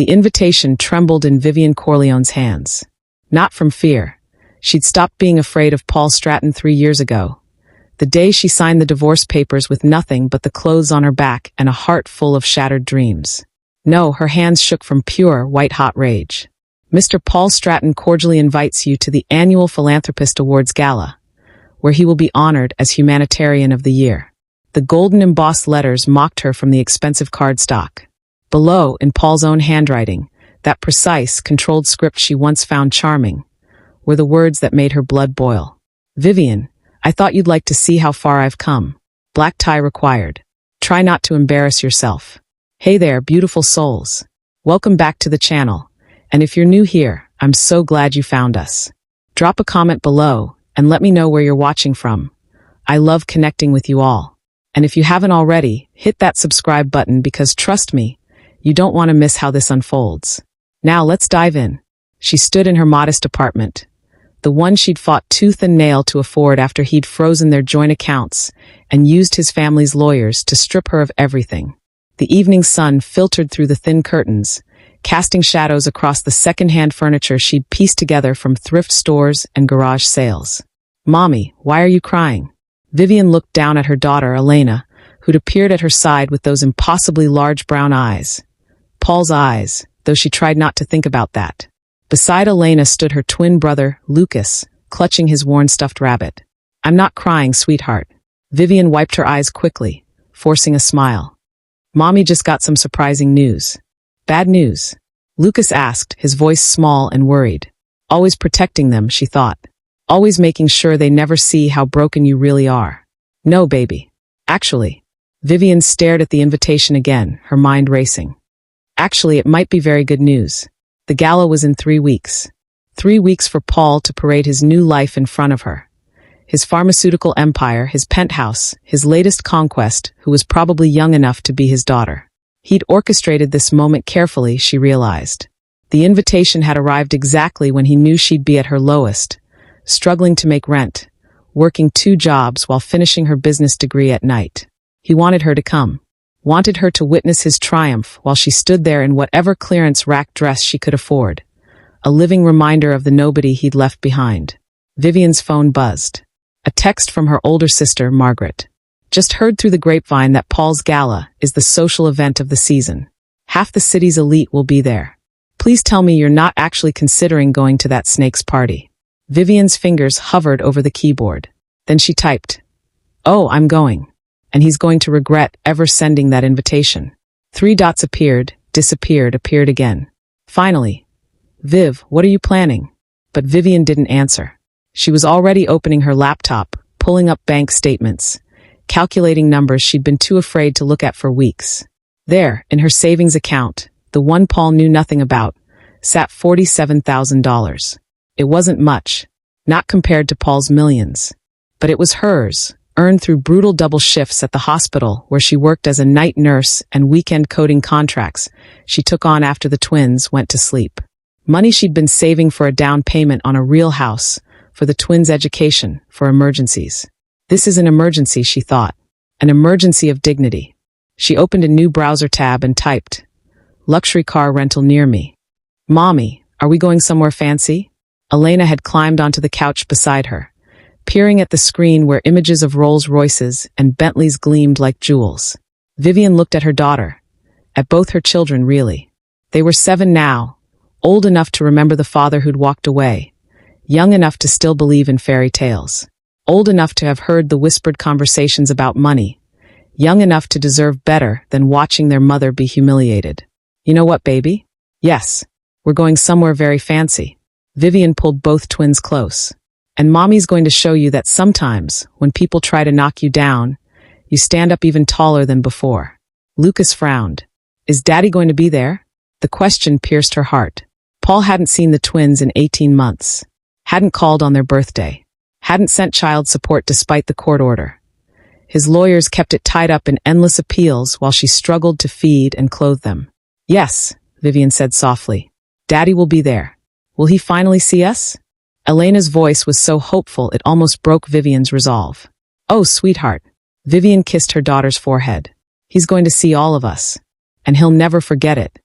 The invitation trembled in Vivian Corleone's hands. Not from fear. She'd stopped being afraid of Paul Stratton 3 years ago. The day she signed the divorce papers with nothing but the clothes on her back and a heart full of shattered dreams. No, her hands shook from pure, white-hot rage. Mr. Paul Stratton cordially invites you to the annual Philanthropist Awards Gala, where he will be honored as Humanitarian of the Year. The golden embossed letters mocked her from the expensive cardstock. Below, in Paul's own handwriting, that precise, controlled script she once found charming, were the words that made her blood boil. Vivian, I thought you'd like to see how far I've come. Black tie required. Try not to embarrass yourself. Hey there, beautiful souls. Welcome back to the channel. And if you're new here, I'm so glad you found us. Drop a comment below and let me know where you're watching from. I love connecting with you all. And if you haven't already, hit that subscribe button because trust me, you don't want to miss how this unfolds. Now let's dive in. She stood in her modest apartment, the one she'd fought tooth and nail to afford after he'd frozen their joint accounts and used his family's lawyers to strip her of everything. The evening sun filtered through the thin curtains, casting shadows across the second-hand furniture she'd pieced together from thrift stores and garage sales. Mommy, why are you crying? Vivian looked down at her daughter, Elena, who'd appeared at her side with those impossibly large brown eyes. Paul's eyes, though she tried not to think about that. Beside Elena stood her twin brother, Lucas, clutching his worn stuffed rabbit. I'm not crying, sweetheart. Vivian wiped her eyes quickly, forcing a smile. Mommy just got some surprising news. Bad news? Lucas asked, his voice small and worried. Always protecting them, she thought. Always making sure they never see how broken you really are. No, baby. Actually. Vivian stared at the invitation again, her mind racing. Actually, it might be very good news. The gala was in 3 weeks. 3 weeks for Paul to parade his new life in front of her. His pharmaceutical empire, his penthouse, his latest conquest, who was probably young enough to be his daughter. He'd orchestrated this moment carefully, she realized. The invitation had arrived exactly when he knew she'd be at her lowest, struggling to make rent, working 2 jobs while finishing her business degree at night. He wanted her to come. Wanted her to witness his triumph while she stood there in whatever clearance rack dress she could afford. A living reminder of the nobody he'd left behind. Vivian's phone buzzed. A text from her older sister, Margaret. Just heard through the grapevine that Paul's gala is the social event of the season. Half the city's elite will be there. Please tell me you're not actually considering going to that snake's party. Vivian's fingers hovered over the keyboard. Then she typed, "Oh, I'm going. And he's going to regret ever sending that invitation." 3 dots appeared, disappeared, appeared again. Finally, "Viv, what are you planning?" But Vivian didn't answer. She was already opening her laptop, pulling up bank statements, calculating numbers she'd been too afraid to look at for weeks. There, in her savings account, the one Paul knew nothing about, sat $47,000. It wasn't much, not compared to Paul's millions. But it was hers, earned through brutal double shifts at the hospital where she worked as a night nurse and weekend coding contracts she took on after the twins went to sleep. Money she'd been saving for a down payment on a real house, for the twins' education, for emergencies. This is an emergency, she thought. An emergency of dignity. She opened a new browser tab and typed, "Luxury car rental near me." "Mommy, are we going somewhere fancy?" Elena had climbed onto the couch beside her, peering at the screen where images of Rolls Royces and Bentleys gleamed like jewels. Vivian looked at her daughter, at both her children really. They were 7 now, old enough to remember the father who'd walked away, young enough to still believe in fairy tales, old enough to have heard the whispered conversations about money, young enough to deserve better than watching their mother be humiliated. "You know what, baby? Yes, we're going somewhere very fancy." Vivian pulled both twins close. "And Mommy's going to show you that sometimes, when people try to knock you down, you stand up even taller than before." Lucas frowned. "Is Daddy going to be there?" The question pierced her heart. Paul hadn't seen the twins in 18 months. Hadn't called on their birthday. Hadn't sent child support despite the court order. His lawyers kept it tied up in endless appeals while she struggled to feed and clothe them. "Yes," Vivian said softly. "Daddy will be there. Will he finally see us?" Elena's voice was so hopeful it almost broke Vivian's resolve. "Oh, sweetheart." Vivian kissed her daughter's forehead. "He's going to see all of us. And he'll never forget it."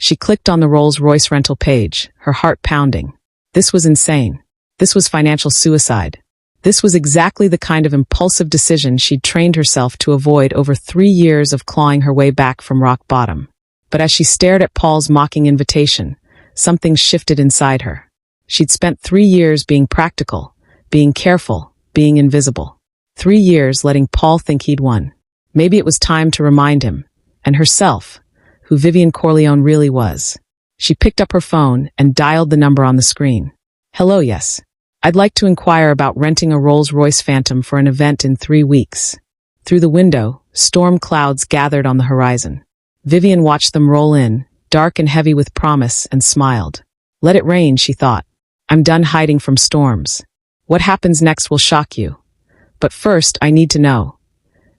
She clicked on the Rolls-Royce rental page, her heart pounding. This was insane. This was financial suicide. This was exactly the kind of impulsive decision she'd trained herself to avoid over 3 years of clawing her way back from rock bottom. But as she stared at Paul's mocking invitation, something shifted inside her. She'd spent 3 years being practical, being careful, being invisible. 3 years letting Paul think he'd won. Maybe it was time to remind him, and herself, who Vivian Corleone really was. She picked up her phone and dialed the number on the screen. Hello, yes. I'd like to inquire about renting a Rolls-Royce Phantom for an event in 3 weeks. Through the window, storm clouds gathered on the horizon. Vivian watched them roll in, dark and heavy with promise, and smiled. Let it rain, she thought. I'm done hiding from storms. What happens next will shock you. But first, I need to know.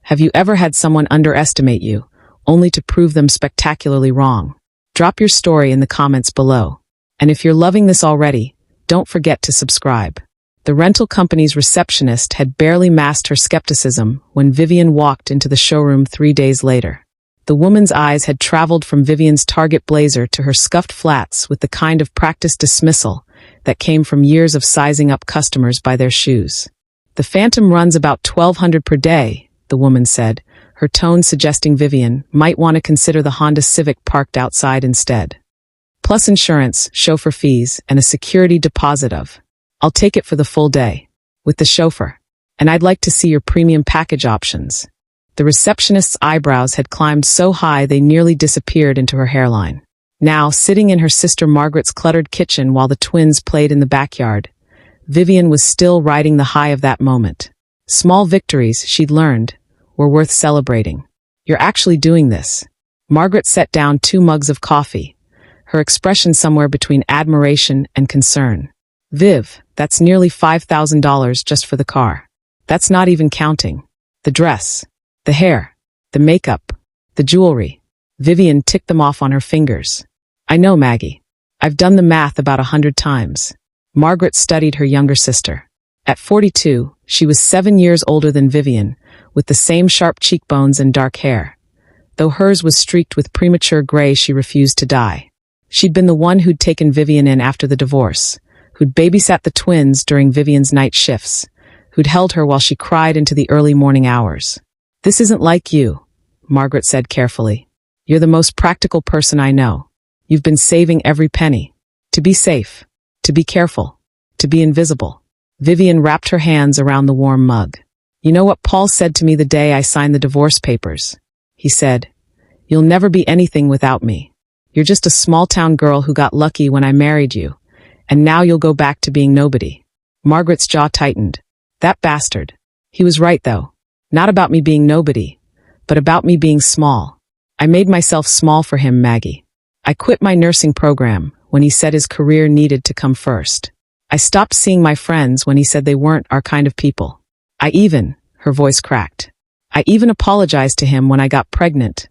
Have you ever had someone underestimate you, only to prove them spectacularly wrong? Drop your story in the comments below. And if you're loving this already, don't forget to subscribe. The rental company's receptionist had barely masked her skepticism when Vivian walked into the showroom 3 days later. The woman's eyes had traveled from Vivian's Target blazer to her scuffed flats with the kind of practiced dismissal that came from years of sizing up customers by their shoes. The Phantom runs about $1,200 per day, the woman said, her tone suggesting Vivian might want to consider the Honda Civic parked outside instead. Plus insurance, chauffeur fees, and a security deposit of. I'll take it for the full day. With the chauffeur. And I'd like to see your premium package options. The receptionist's eyebrows had climbed so high they nearly disappeared into her hairline. Now, sitting in her sister Margaret's cluttered kitchen while the twins played in the backyard, Vivian was still riding the high of that moment. Small victories, she'd learned, were worth celebrating. You're actually doing this. Margaret set down 2 mugs of coffee, her expression somewhere between admiration and concern. Viv, that's nearly $5,000 just for the car. That's not even counting the dress, the hair, the makeup, the jewelry. Vivian ticked them off on her fingers. I know, Maggie. I've done the math about 100 times. Margaret studied her younger sister. At 42, she was 7 years older than Vivian, with the same sharp cheekbones and dark hair. Though hers was streaked with premature gray, she refused to dye. She'd been the one who'd taken Vivian in after the divorce, who'd babysat the twins during Vivian's night shifts, who'd held her while she cried into the early morning hours. This isn't like you, Margaret said carefully. You're the most practical person I know. You've been saving every penny. To be safe. To be careful. To be invisible. Vivian wrapped her hands around the warm mug. You know what Paul said to me the day I signed the divorce papers? He said, "You'll never be anything without me. You're just a small-town girl who got lucky when I married you, and now you'll go back to being nobody." Margaret's jaw tightened. That bastard. He was right, though. Not about me being nobody, but about me being small. I made myself small for him, Maggie. I quit my nursing program when he said his career needed to come first. I stopped seeing my friends when he said they weren't our kind of people. Her voice cracked. I even apologized to him when I got pregnant,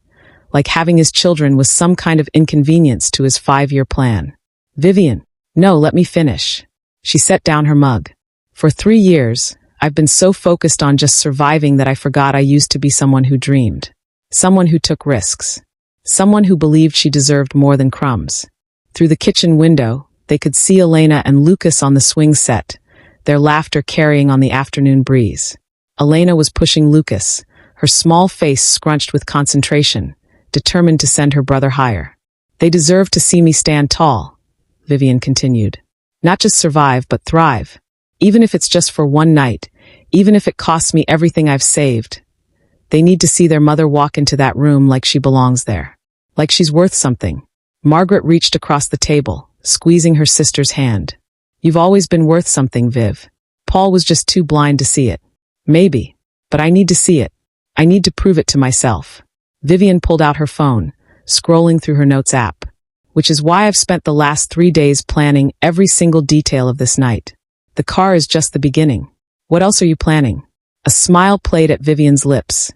like having his children was some kind of inconvenience to his 5-year plan. Vivian, no, let me finish. She set down her mug. For 3 years, I've been so focused on just surviving that I forgot I used to be someone who dreamed. Someone who took risks. Someone who believed she deserved more than crumbs. Through the kitchen window, they could see Elena and Lucas on the swing set, their laughter carrying on the afternoon breeze. Elena was pushing Lucas, her small face scrunched with concentration, determined to send her brother higher. They deserve to see me stand tall, Vivian continued. Not just survive, but thrive. Even if it's just for one night, even if it costs me everything I've saved. They need to see their mother walk into that room like she belongs there. Like she's worth something. Margaret reached across the table, squeezing her sister's hand. You've always been worth something, Viv. Paul was just too blind to see it. Maybe. But I need to see it. I need to prove it to myself. Vivian pulled out her phone, scrolling through her notes app. Which is why I've spent the last 3 days planning every single detail of this night. The car is just the beginning. What else are you planning? A smile played at Vivian's lips.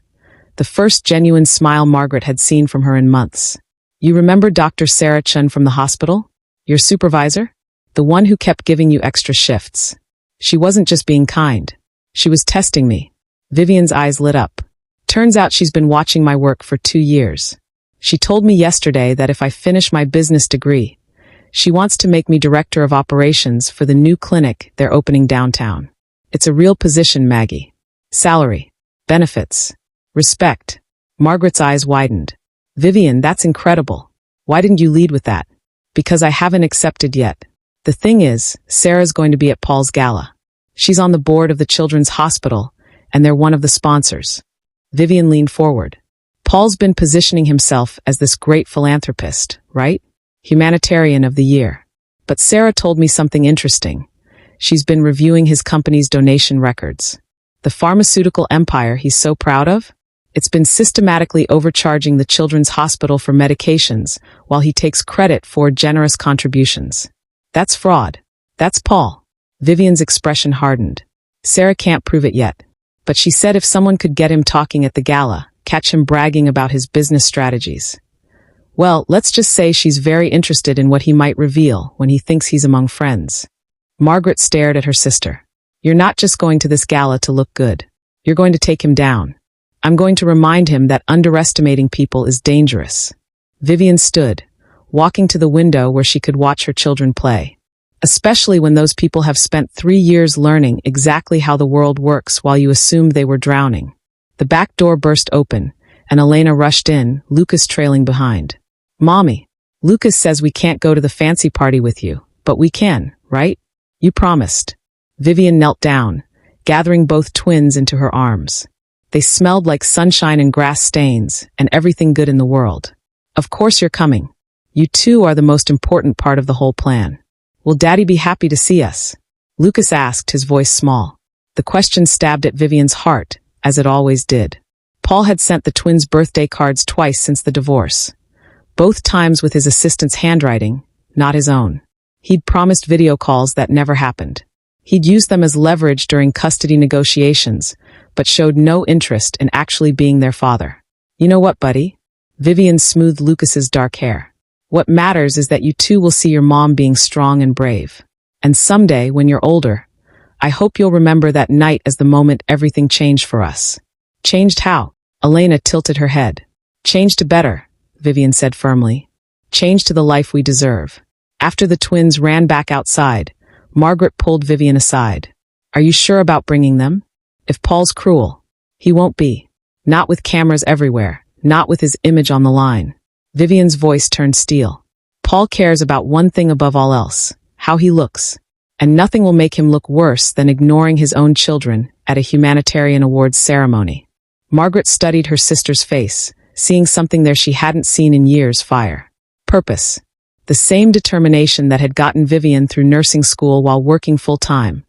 The first genuine smile Margaret had seen from her in months. You remember Dr. Sarah Chun from the hospital? Your supervisor? The one who kept giving you extra shifts. She wasn't just being kind. She was testing me. Vivian's eyes lit up. Turns out she's been watching my work for 2 years. She told me yesterday that if I finish my business degree, she wants to make me director of operations for the new clinic they're opening downtown. It's a real position, Maggie. Salary, benefits, respect. Margaret's eyes widened. Vivian, that's incredible. Why didn't you lead with that? Because I haven't accepted yet. The thing is, Sarah's going to be at Paul's gala. She's on the board of the Children's Hospital, and they're one of the sponsors. Vivian leaned forward. Paul's been positioning himself as this great philanthropist, right? Humanitarian of the year. But Sarah told me something interesting. She's been reviewing his company's donation records. The pharmaceutical empire he's so proud of? It's been systematically overcharging the Children's Hospital for medications while he takes credit for generous contributions. That's fraud. That's Paul. Vivian's expression hardened. Sarah can't prove it yet. But she said if someone could get him talking at the gala, catch him bragging about his business strategies. Well, let's just say she's very interested in what he might reveal when he thinks he's among friends. Margaret stared at her sister. You're not just going to this gala to look good. You're going to take him down. I'm going to remind him that underestimating people is dangerous. Vivian stood, walking to the window where she could watch her children play. Especially when those people have spent 3 years learning exactly how the world works while you assumed they were drowning. The back door burst open, and Elena rushed in, Lucas trailing behind. Mommy, Lucas says we can't go to the fancy party with you, but we can, right? You promised. Vivian knelt down, gathering both twins into her arms. They smelled like sunshine and grass stains, and everything good in the world. Of course you're coming. You two are the most important part of the whole plan. Will Daddy be happy to see us? Lucas asked, his voice small. The question stabbed at Vivian's heart, as it always did. Paul had sent the twins' birthday cards twice since the divorce. Both times with his assistant's handwriting, not his own. He'd promised video calls that never happened. He'd used them as leverage during custody negotiations, but showed no interest in actually being their father. You know what, buddy? Vivian smoothed Lucas's dark hair. What matters is that you two will see your mom being strong and brave. And someday, when you're older, I hope you'll remember that night as the moment everything changed for us. Changed how? Elena tilted her head. Changed to better, Vivian said firmly. Changed to the life we deserve. After the twins ran back outside, Margaret pulled Vivian aside. Are you sure about bringing them? If Paul's cruel, he won't be. Not with cameras everywhere, not with his image on the line. Vivian's voice turned steel. Paul cares about one thing above all else, how he looks. And nothing will make him look worse than ignoring his own children at a humanitarian awards ceremony. Margaret studied her sister's face, seeing something there she hadn't seen in years: fire. Purpose. The same determination that had gotten Vivian through nursing school while working full-time,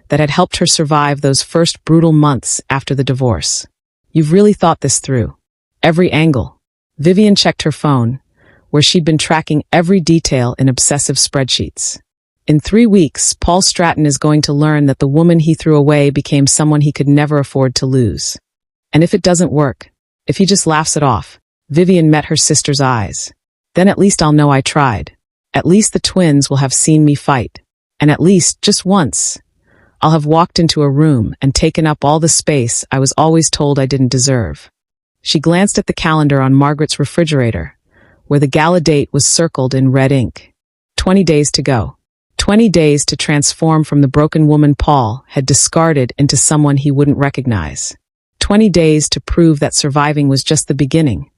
that had helped her survive those first brutal months after the divorce. You've really thought this through. Every angle. Vivian checked her phone, where she'd been tracking every detail in obsessive spreadsheets. In 3 weeks, Paul Stratton is going to learn that the woman he threw away became someone he could never afford to lose. And if it doesn't work, if he just laughs it off, Vivian met her sister's eyes. Then at least I'll know I tried. At least the twins will have seen me fight. And at least, just once, I'll have walked into a room and taken up all the space I was always told I didn't deserve. She glanced at the calendar on Margaret's refrigerator, where the gala date was circled in red ink. 20 days to go. 20 days to transform from the broken woman Paul had discarded into someone he wouldn't recognize. 20 days to prove that surviving was just the beginning,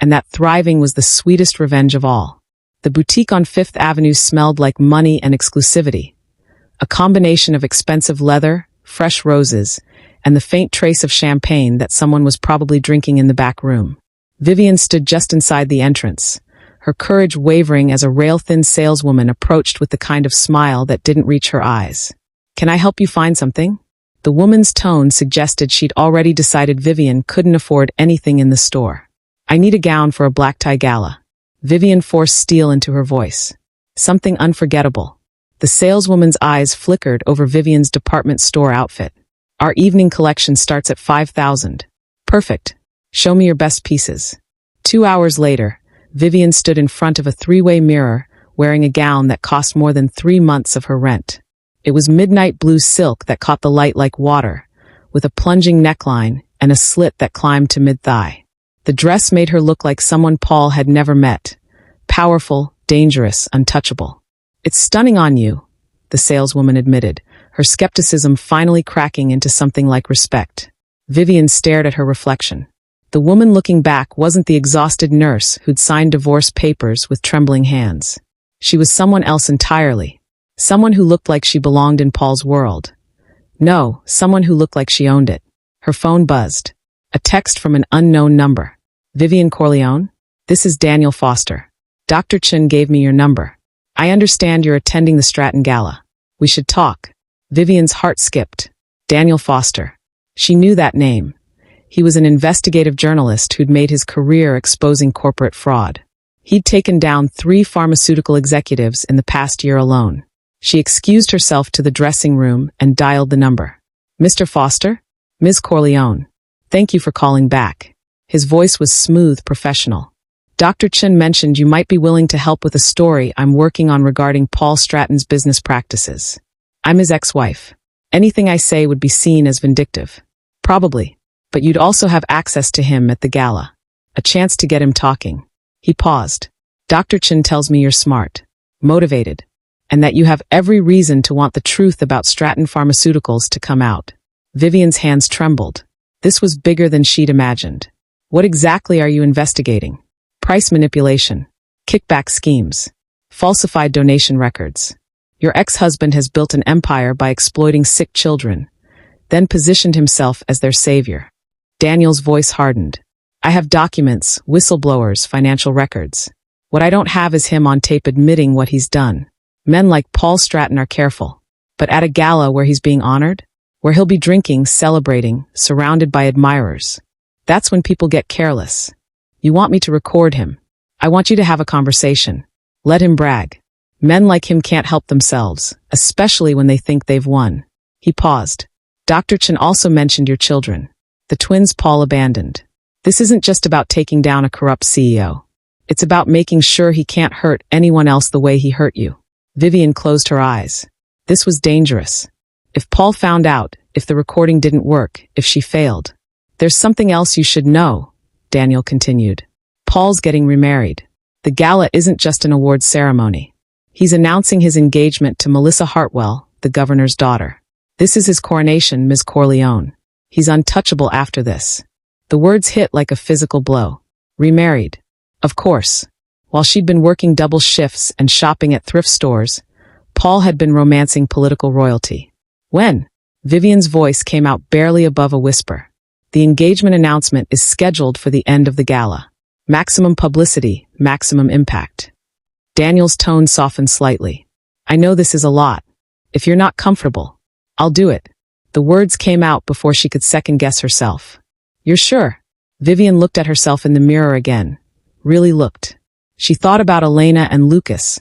and that thriving was the sweetest revenge of all. The boutique on Fifth Avenue smelled like money and exclusivity, a combination of expensive leather, fresh roses, and the faint trace of champagne that someone was probably drinking in the back room. Vivian stood just inside the entrance, her courage wavering as a rail-thin saleswoman approached with the kind of smile that didn't reach her eyes. Can I help you find something? The woman's tone suggested she'd already decided Vivian couldn't afford anything in the store. I need a gown for a black tie gala. Vivian forced steel into her voice. Something unforgettable. The saleswoman's eyes flickered over Vivian's department store outfit. Our evening collection starts at $5,000. Perfect. Show me your best pieces. 2 hours later, Vivian stood in front of a 3-way mirror, wearing a gown that cost more than 3 months of her rent. It was midnight blue silk that caught the light like water, with a plunging neckline and a slit that climbed to mid-thigh. The dress made her look like someone Paul had never met. Powerful, dangerous, untouchable. "It's stunning on you," the saleswoman admitted, her skepticism finally cracking into something like respect. Vivian stared at her reflection. The woman looking back wasn't the exhausted nurse who'd signed divorce papers with trembling hands. She was someone else entirely. Someone who looked like she belonged in Paul's world. No, someone who looked like she owned it. Her phone buzzed. A text from an unknown number. "Vivian Corleone? This is Daniel Foster. Dr. Chin gave me your number. I understand you're attending the Stratton Gala. We should talk." Vivian's heart skipped. Daniel Foster. She knew that name. He was an investigative journalist who'd made his career exposing corporate fraud. He'd taken down 3 pharmaceutical executives in the past year alone. She excused herself to the dressing room and dialed the number. "Mr. Foster? Ms. Corleone. Thank you for calling back." His voice was smooth, professional. "Dr. Chin mentioned you might be willing to help with a story I'm working on regarding Paul Stratton's business practices. I'm his ex-wife. Anything I say would be seen as vindictive. Probably. But you'd also have access to him at the gala. A chance to get him talking." He paused. "Dr. Chin tells me you're smart, motivated, and that you have every reason to want the truth about Stratton Pharmaceuticals to come out." Vivian's hands trembled. This was bigger than she'd imagined. "What exactly are you investigating?" "Price manipulation, kickback schemes, falsified donation records. Your ex-husband has built an empire by exploiting sick children, then positioned himself as their savior." Daniel's voice hardened. "I have documents, whistleblowers, financial records. What I don't have is him on tape admitting what he's done. Men like Paul Stratton are careful. But at a gala where he's being honored, where he'll be drinking, celebrating, surrounded by admirers, that's when people get careless. You want me to record him. I want you to have a conversation. Let him brag. Men like him can't help themselves, especially when they think they've won." He paused. "Dr. Chin also mentioned your children. The twins Paul abandoned. This isn't just about taking down a corrupt CEO. It's about making sure he can't hurt anyone else the way he hurt you." Vivian closed her eyes. This was dangerous. If Paul found out, if the recording didn't work, if she failed. "There's something else you should know," Daniel continued. "Paul's getting remarried. The gala isn't just an awards ceremony. He's announcing his engagement to Melissa Hartwell, the governor's daughter. This is his coronation, Ms. Corleone. He's untouchable after this." The words hit like a physical blow. Remarried. Of course. While she'd been working double shifts and shopping at thrift stores, Paul had been romancing political royalty. "When?" Vivian's voice came out barely above a whisper. "The engagement announcement is scheduled for the end of the gala. Maximum publicity, maximum impact." Daniel's tone softened slightly. "I know this is a lot. If you're not comfortable, I'll do it." The words came out before she could second-guess herself. "You're sure?" Vivian looked at herself in the mirror again. Really looked. She thought about Elena and Lucas,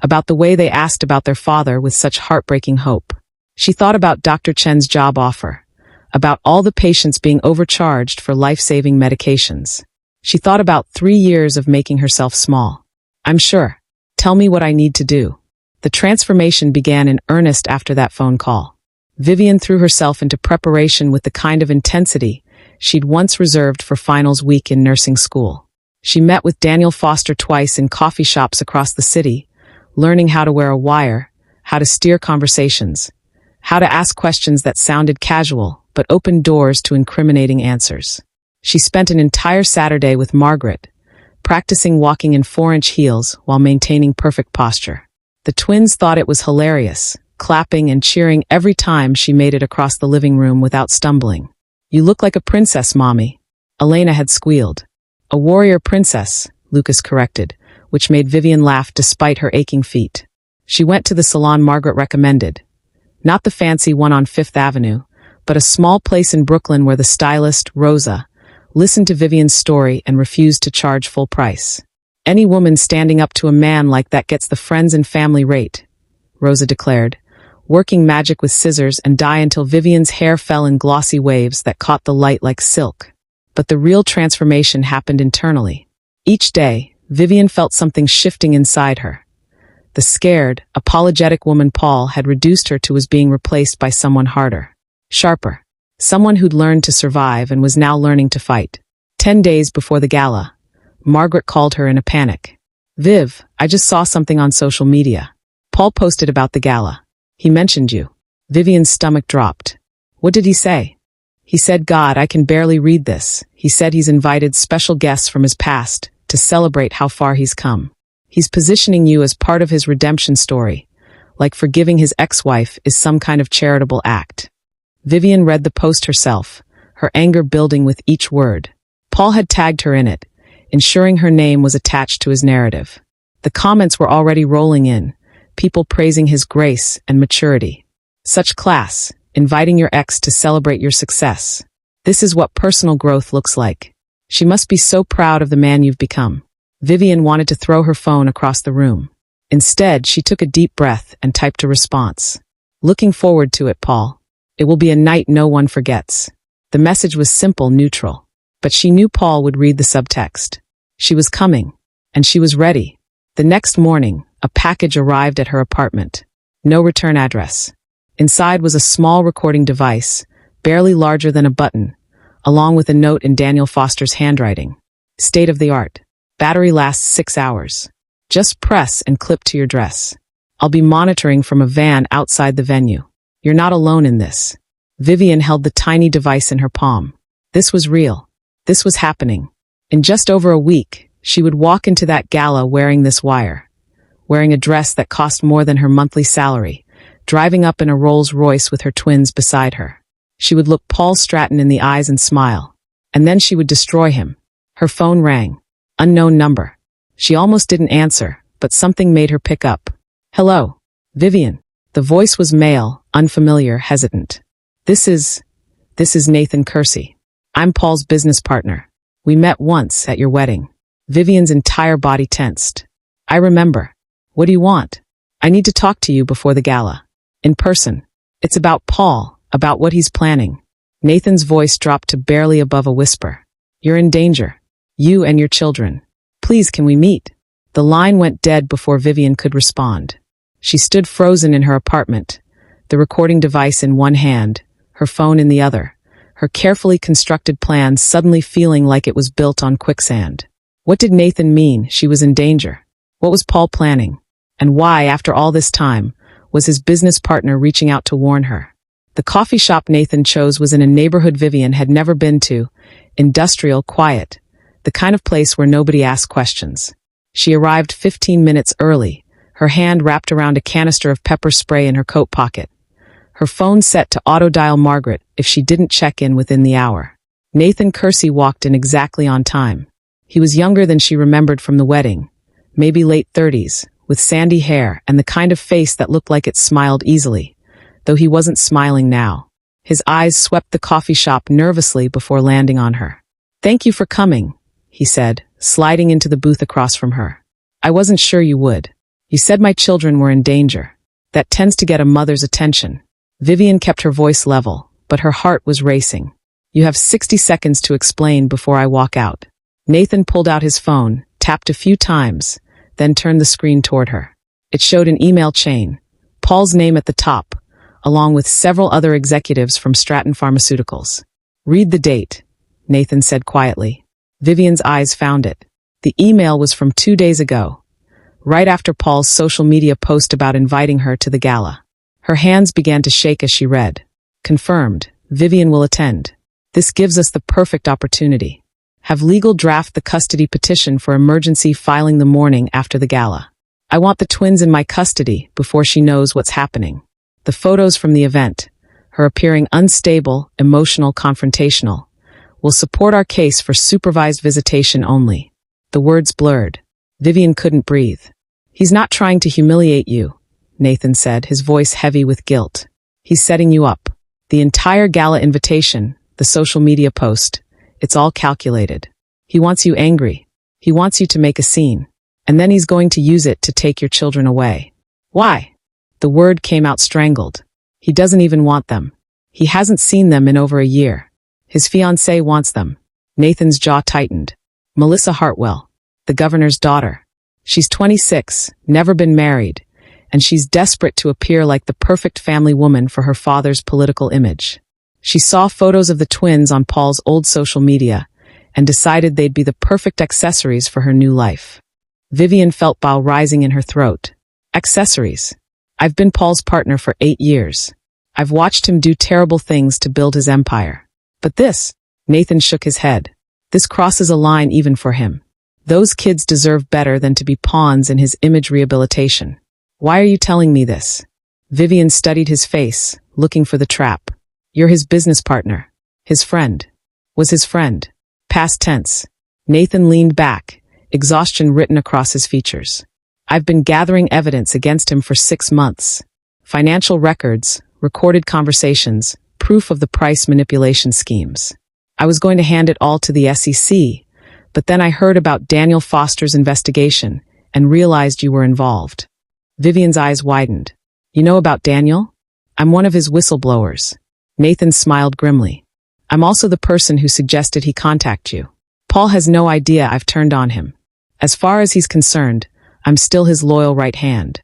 about the way they asked about their father with such heartbreaking hope. She thought about Dr. Chen's job offer, about all the patients being overcharged for life-saving medications. She thought about 3 years of making herself small. "I'm sure. Tell me what I need to do." The transformation began in earnest after that phone call. Vivian threw herself into preparation with the kind of intensity she'd once reserved for finals week in nursing school. She met with Daniel Foster twice in coffee shops across the city, learning how to wear a wire, how to steer conversations, how to ask questions that sounded casual but opened doors to incriminating answers. She spent an entire Saturday with Margaret, practicing walking in 4-inch heels while maintaining perfect posture. The twins thought it was hilarious, clapping and cheering every time she made it across the living room without stumbling. "You look like a princess, Mommy," Elena had squealed. "A warrior princess," Lucas corrected, which made Vivian laugh despite her aching feet. She went to the salon Margaret recommended. Not the fancy one on Fifth Avenue, but a small place in Brooklyn where the stylist, Rosa, listened to Vivian's story and refused to charge full price. "Any woman standing up to a man like that gets the friends and family rate," Rosa declared, working magic with scissors and dye until Vivian's hair fell in glossy waves that caught the light like silk. But the real transformation happened internally. Each day, Vivian felt something shifting inside her. The scared, apologetic woman Paul had reduced her to was being replaced by someone harder, sharper, someone who'd learned to survive and was now learning to fight. 10 days before the gala, Margaret called her in a panic. "Viv, I just saw something on social media. Paul posted about the gala. He mentioned you." Vivian's stomach dropped. "What did he say?" "He said, God, I can barely read this. He said he's invited special guests from his past to celebrate how far he's come. He's positioning you as part of his redemption story, like forgiving his ex-wife is some kind of charitable act." Vivian read the post herself, her anger building with each word. Paul had tagged her in it, ensuring her name was attached to his narrative. The comments were already rolling in, people praising his grace and maturity. Such class, inviting your ex to celebrate your success. This is what personal growth looks like. She must be so proud of the man you've become. Vivian wanted to throw her phone across the room. Instead, she took a deep breath and typed a response. "Looking forward to it, Paul. It will be a night no one forgets." The message was simple, neutral. But she knew Paul would read the subtext. She was coming, and she was ready. The next morning, a package arrived at her apartment. No return address. Inside was a small recording device, barely larger than a button, along with a note in Daniel Foster's handwriting. "State of the art. Battery lasts 6 hours. Just press and clip to your dress. I'll be monitoring from a van outside the venue. You're not alone in this." Vivian held the tiny device in her palm. This was real. This was happening. In just over a week, she would walk into that gala wearing this wire, wearing a dress that cost more than her monthly salary, driving up in a Rolls Royce with her twins beside her. She would look Paul Stratton in the eyes and smile. And then she would destroy him. Her phone rang. Unknown number. She almost didn't answer, but something made her pick up. "Hello, Vivian." The voice was male, unfamiliar, hesitant. This is Nathan Kersey. I'm Paul's business partner. We met once at your wedding." Vivian's entire body tensed. "I remember. What do you want?" "I need to talk to you before the gala. In person. It's about Paul, about what he's planning." Nathan's voice dropped to barely above a whisper. "You're in danger. You and your children. Please, can we meet?" The line went dead before Vivian could respond. She stood frozen in her apartment, the recording device in one hand, her phone in the other, her carefully constructed plan suddenly feeling like it was built on quicksand. What did Nathan mean she was in danger? What was Paul planning? And why, after all this time, was his business partner reaching out to warn her? The coffee shop Nathan chose was in a neighborhood Vivian had never been to, industrial, quiet, the kind of place where nobody asked questions. She arrived 15 minutes early, her hand wrapped around a canister of pepper spray in her coat pocket. Her phone set to auto-dial Margaret if she didn't check in within the hour. Nathan Kersey walked in exactly on time. He was younger than she remembered from the wedding, maybe late 30s, with sandy hair and the kind of face that looked like it smiled easily, though he wasn't smiling now. His eyes swept the coffee shop nervously before landing on her. "Thank you for coming," he said, sliding into the booth across from her. "I wasn't sure you would. You said my children were in danger. That tends to get a mother's attention." Vivian kept her voice level, but her heart was racing. "You have 60 seconds to explain before I walk out." Nathan pulled out his phone, tapped a few times, then turned the screen toward her. It showed an email chain, Paul's name at the top, along with several other executives from Stratton Pharmaceuticals. "Read the date," Nathan said quietly. Vivian's eyes found it. The email was from 2 days ago, right after Paul's social media post about inviting her to the gala. Her hands began to shake as she read. "Confirmed. Vivian will attend. This gives us the perfect opportunity. Have legal draft the custody petition for emergency filing the morning after the gala. I want the twins in my custody before she knows what's happening." The photos from the event, her appearing unstable, emotional, confrontational, "will support our case for supervised visitation only." The words blurred. Vivian couldn't breathe. "He's not trying to humiliate you," Nathan said, his voice heavy with guilt. "He's setting you up. The entire gala invitation, the social media post, it's all calculated. He wants you angry. He wants you to make a scene. And then he's going to use it to take your children away." "Why?" The word came out strangled. "He doesn't even want them. He hasn't seen them in over a year. His fiancée wants them." Nathan's jaw tightened. "Melissa Hartwell, the governor's daughter. She's 26, never been married, and she's desperate to appear like the perfect family woman for her father's political image. She saw photos of the twins on Paul's old social media, and decided they'd be the perfect accessories for her new life. Vivian felt bile rising in her throat. Accessories. I've been Paul's partner for 8 years. I've watched him do terrible things to build his empire. But this, Nathan shook his head. This crosses a line even for him. Those kids deserve better than to be pawns in his image rehabilitation. Why are you telling me this? Vivian studied his face, looking for the trap. You're his business partner. His friend. Was his friend. Past tense. Nathan leaned back, exhaustion written across his features. I've been gathering evidence against him for 6 months. Financial records, recorded conversations, proof of the price manipulation schemes. I was going to hand it all to the SEC, but then I heard about Daniel Foster's investigation and realized you were involved. Vivian's eyes widened. You know about Daniel? I'm one of his whistleblowers. Nathan smiled grimly. I'm also the person who suggested he contact you. Paul has no idea I've turned on him. As far as he's concerned, I'm still his loyal right hand.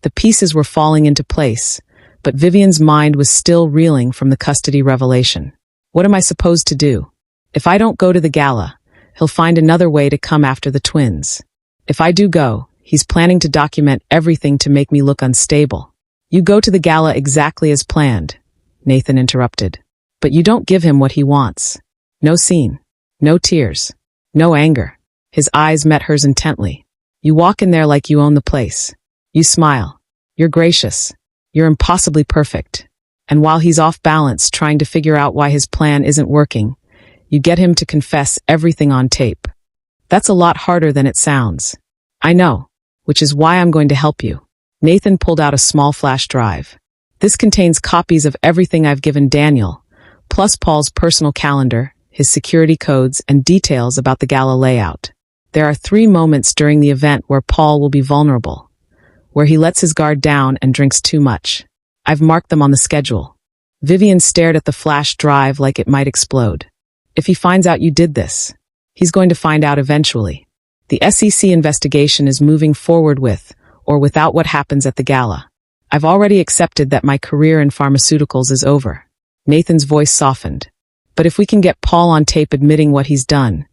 The pieces were falling into place, but Vivian's mind was still reeling from the custody revelation. What am I supposed to do? If I don't go to the gala, he'll find another way to come after the twins. If I do go, he's planning to document everything to make me look unstable. You go to the gala exactly as planned, Nathan interrupted. But you don't give him what he wants. No scene. No tears. No anger. His eyes met hers intently. You walk in there like you own the place. You smile. You're gracious. You're impossibly perfect. And while he's off balance trying to figure out why his plan isn't working, you get him to confess everything on tape. That's a lot harder than it sounds. I know, which is why I'm going to help you. Nathan pulled out a small flash drive. This contains copies of everything I've given Daniel, plus Paul's personal calendar, his security codes, and details about the gala layout. There are 3 moments during the event where Paul will be vulnerable, where he lets his guard down and drinks too much. I've marked them on the schedule. Vivian stared at the flash drive like it might explode. If he finds out you did this, he's going to find out eventually. The SEC investigation is moving forward with, or without what happens at the gala. I've already accepted that my career in pharmaceuticals is over. Nathan's voice softened. But if we can get Paul on tape admitting what he's done,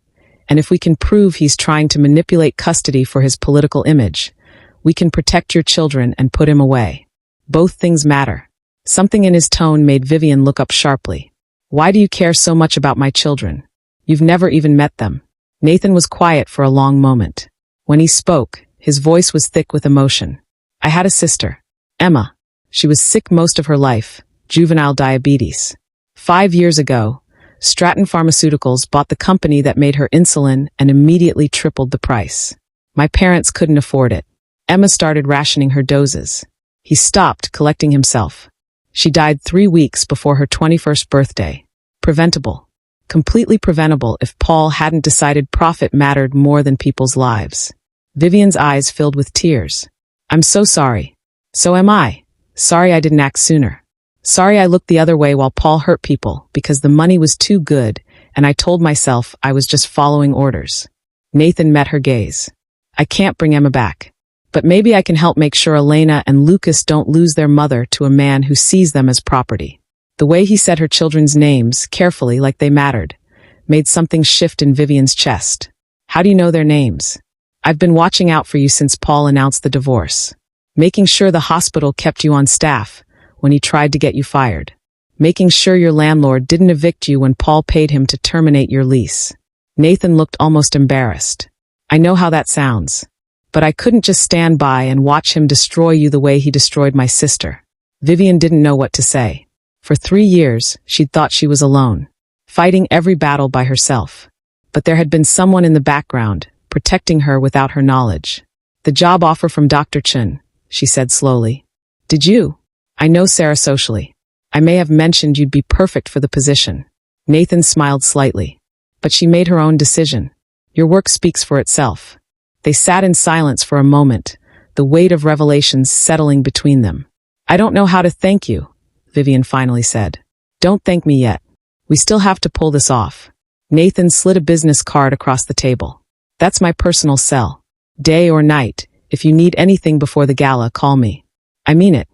and if we can prove he's trying to manipulate custody for his political image, we can protect your children and put him away. Both things matter. Something in his tone made Vivian look up sharply. Why do you care so much about my children? You've never even met them. Nathan was quiet for a long moment. When he spoke, his voice was thick with emotion. I had a sister, Emma. She was sick most of her life. Juvenile diabetes. 5 years ago, Stratton Pharmaceuticals bought the company that made her insulin and immediately tripled the price. My parents couldn't afford it. Emma started rationing her doses. He stopped collecting himself. She died 3 weeks before her 21st birthday. Preventable. Completely preventable if Paul hadn't decided profit mattered more than people's lives. Vivian's eyes filled with tears. I'm so sorry. So am I. Sorry I didn't act sooner. Sorry I looked the other way while Paul hurt people because the money was too good and I told myself I was just following orders. Nathan met her gaze. I can't bring Emma back. But maybe I can help make sure Elena and Lucas don't lose their mother to a man who sees them as property. The way he said her children's names, carefully like they mattered, made something shift in Vivian's chest. How do you know their names? I've been watching out for you since Paul announced the divorce. Making sure the hospital kept you on staff when he tried to get you fired. Making sure your landlord didn't evict you when Paul paid him to terminate your lease. Nathan looked almost embarrassed. I know how that sounds. But I couldn't just stand by and watch him destroy you the way he destroyed my sister. Vivian didn't know what to say. For 3 years, she'd thought she was alone, fighting every battle by herself. But there had been someone in the background, protecting her without her knowledge. The job offer from Dr. Chun, she said slowly. Did you? I know Sarah socially. I may have mentioned you'd be perfect for the position. Nathan smiled slightly. But she made her own decision. Your work speaks for itself. They sat in silence for a moment, the weight of revelations settling between them. I don't know how to thank you, Vivian finally said. Don't thank me yet. We still have to pull this off. Nathan slid a business card across the table. That's my personal cell. Day or night, if you need anything before the gala, call me. I mean it.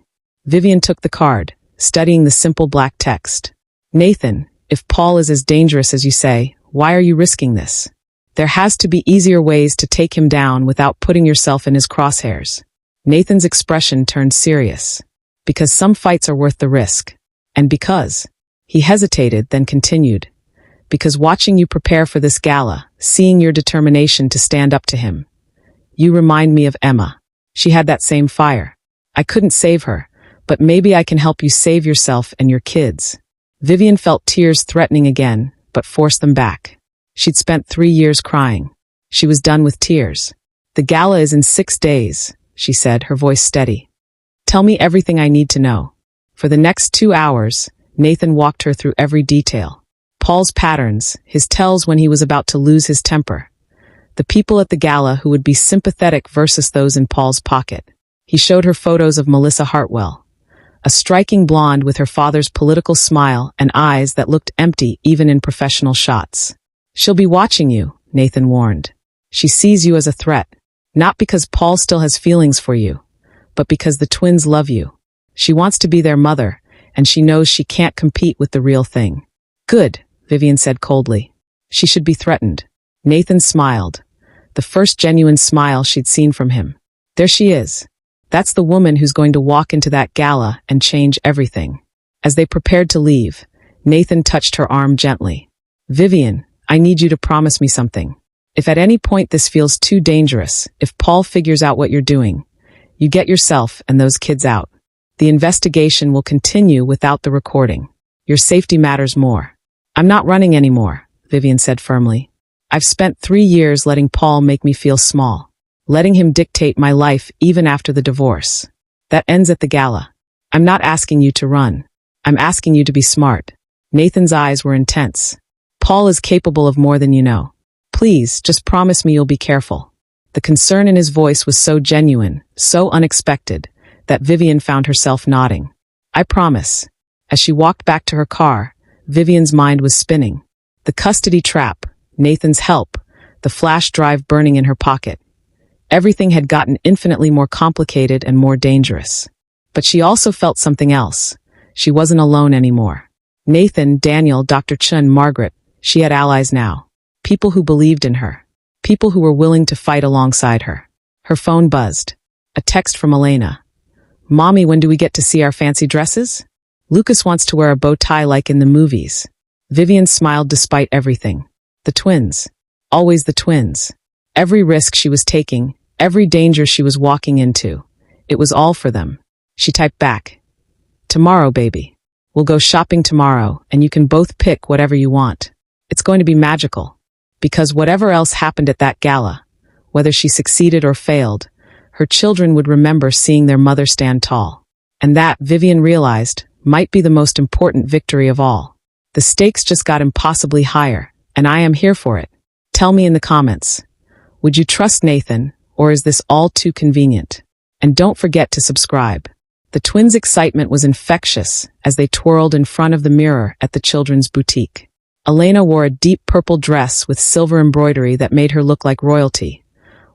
Vivian took the card, studying the simple black text. Nathan, if Paul is as dangerous as you say, Why are you risking this? There has to be easier ways to take him down without putting yourself in his crosshairs. Nathan's expression turned serious. Because some fights are worth the risk. And because. He hesitated, then continued. Because watching you prepare for this gala, seeing your determination to stand up to him. You remind me of Emma. She had that same fire. I couldn't save her, but maybe I can help you save yourself and your kids. Vivian felt tears threatening again, but forced them back. She'd spent 3 years crying. She was done with tears. The gala is in 6 days, she said, her voice steady. Tell me everything I need to know. For the next 2 hours, Nathan walked her through every detail. Paul's patterns, his tells when he was about to lose his temper. The people at the gala who would be sympathetic versus those in Paul's pocket. He showed her photos of Melissa Hartwell, a striking blonde with her father's political smile and eyes that looked empty even in professional shots. She'll be watching you, Nathan warned. She sees you as a threat, not because Paul still has feelings for you, but because the twins love you. She wants to be their mother, and she knows she can't compete with the real thing. Good, Vivian said coldly. She should be threatened. Nathan smiled, the first genuine smile she'd seen from him. There she is. That's the woman who's going to walk into that gala and change everything. As they prepared to leave, Nathan touched her arm gently. Vivian, I need you to promise me something. If at any point this feels too dangerous, if Paul figures out what you're doing, you get yourself and those kids out. The investigation will continue without the recording. Your safety matters more. I'm not running anymore, Vivian said firmly. I've spent 3 years letting Paul make me feel small, letting him dictate my life even after the divorce. That ends at the gala. I'm not asking you to run. I'm asking you to be smart. Nathan's eyes were intense. Paul is capable of more than you know. Please, just promise me you'll be careful. The concern in his voice was so genuine, so unexpected, that Vivian found herself nodding. I promise. As she walked back to her car, Vivian's mind was spinning. The custody trap, Nathan's help, the flash drive burning in her pocket. Everything had gotten infinitely more complicated and more dangerous. But she also felt something else. She wasn't alone anymore. Nathan, Daniel, Dr. Chun, Margaret, she had allies now. People who believed in her. People who were willing to fight alongside her. Her phone buzzed. A text from Elena. Mommy, when do we get to see our fancy dresses? Lucas wants to wear a bow tie like in the movies. Vivian smiled despite everything. The twins. Always the twins. Every risk she was taking, every danger she was walking into. It was all for them. She typed back. Tomorrow, baby. We'll go shopping tomorrow, and you can both pick whatever you want. It's going to be magical. Because whatever else happened at that gala, whether she succeeded or failed, her children would remember seeing their mother stand tall. And that, Vivian realized, might be the most important victory of all. The stakes just got impossibly higher, and I am here for it. Tell me in the comments. Would you trust Nathan, or is this all too convenient? And don't forget to subscribe. The twins' excitement was infectious as they twirled in front of the mirror at the children's boutique. Elena wore a deep purple dress with silver embroidery that made her look like royalty,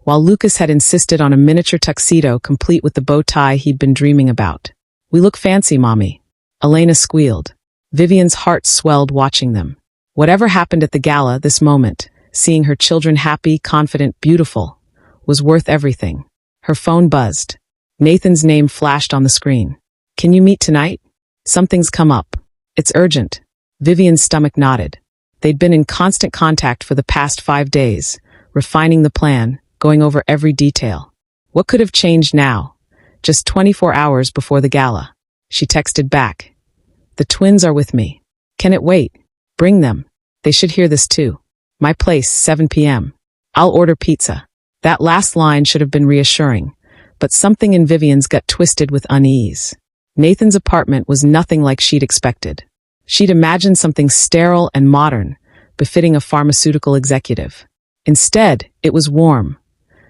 while Lucas had insisted on a miniature tuxedo complete with the bow tie he'd been dreaming about. We look fancy, Mommy. Elena squealed. Vivian's heart swelled watching them. Whatever happened at the gala, this moment, seeing her children happy, confident, beautiful, was worth everything. Her phone buzzed. Nathan's name flashed on the screen. Can you meet tonight? Something's come up. It's urgent. Vivian's stomach knotted. They'd been in constant contact for the past 5 days, refining the plan, going over every detail. What could have changed now? Just 24 hours before the gala. She texted back. The twins are with me. Can it wait? Bring them. They should hear this too. My place, 7 p.m. I'll order pizza. That last line should have been reassuring, but something in Vivian's gut twisted with unease. Nathan's apartment was nothing like she'd expected. She'd imagined something sterile and modern, befitting a pharmaceutical executive. Instead, it was warm,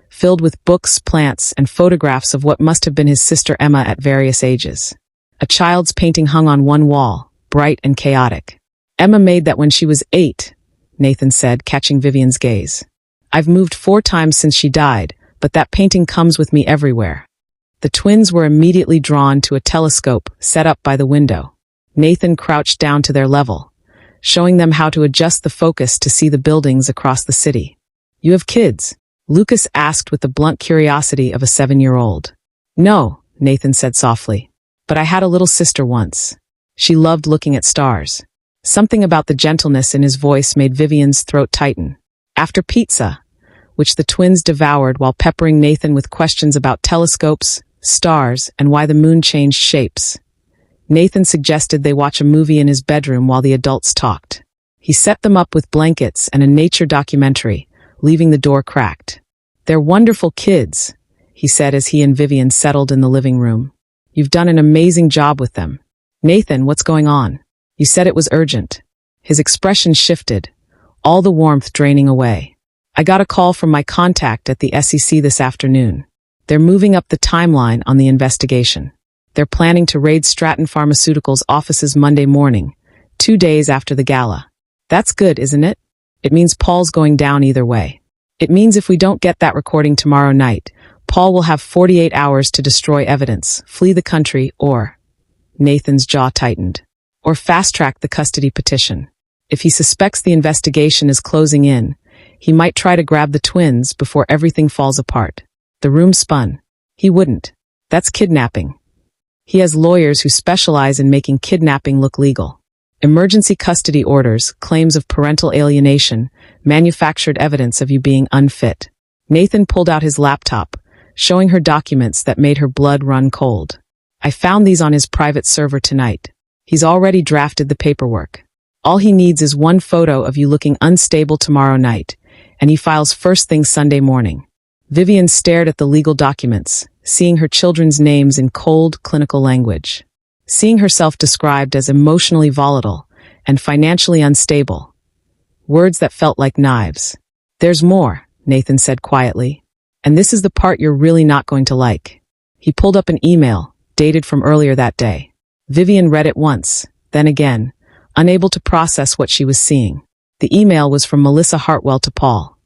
filled with books, plants, and photographs of what must have been his sister Emma at various ages. A child's painting hung on one wall, bright and chaotic. Emma made that when she was 8, Nathan said, catching Vivian's gaze. I've moved 4 times since she died, but that painting comes with me everywhere. The twins were immediately drawn to a telescope set up by the window. Nathan crouched down to their level, showing them how to adjust the focus to see the buildings across the city. "You have kids?" Lucas asked with the blunt curiosity of a 7-year-old. "No," Nathan said softly. "But I had a little sister once. She loved looking at stars." Something about the gentleness in his voice made Vivian's throat tighten. After pizza, which the twins devoured while peppering Nathan with questions about telescopes, stars, and why the moon changed shapes, Nathan suggested they watch a movie in his bedroom while the adults talked. He set them up with blankets and a nature documentary, leaving the door cracked. "They're wonderful kids," he said as he and Vivian settled in the living room. "You've done an amazing job with them." "Nathan, what's going on? You said it was urgent." His expression shifted, all the warmth draining away. "I got a call from my contact at the SEC this afternoon. They're moving up the timeline on the investigation. They're planning to raid Stratton Pharmaceuticals' offices Monday morning, 2 days after the gala." "That's good, isn't it? It means Paul's going down either way. It means if we don't get that recording tomorrow night, Paul will have 48 hours to destroy evidence, flee the country, or—" Nathan's jaw tightened. "Or fast-track the custody petition. If he suspects the investigation is closing in, he might try to grab the twins before everything falls apart." The room spun. "He wouldn't. That's kidnapping. He has lawyers who specialize in making kidnapping look legal. Emergency custody orders, claims of parental alienation, manufactured evidence of you being unfit." Nathan pulled out his laptop, showing her documents that made her blood run cold. "I found these on his private server tonight. He's already drafted the paperwork. All he needs is one photo of you looking unstable tomorrow night, and he files first thing Sunday morning." Vivian stared at the legal documents, seeing her children's names in cold, clinical language. Seeing herself described as emotionally volatile and financially unstable. Words that felt like knives. "There's more," Nathan said quietly. "And this is the part you're really not going to like." He pulled up an email, dated from earlier that day. Vivian read it once, then again, unable to process what she was seeing. The email was from Melissa Hartwell to Paul.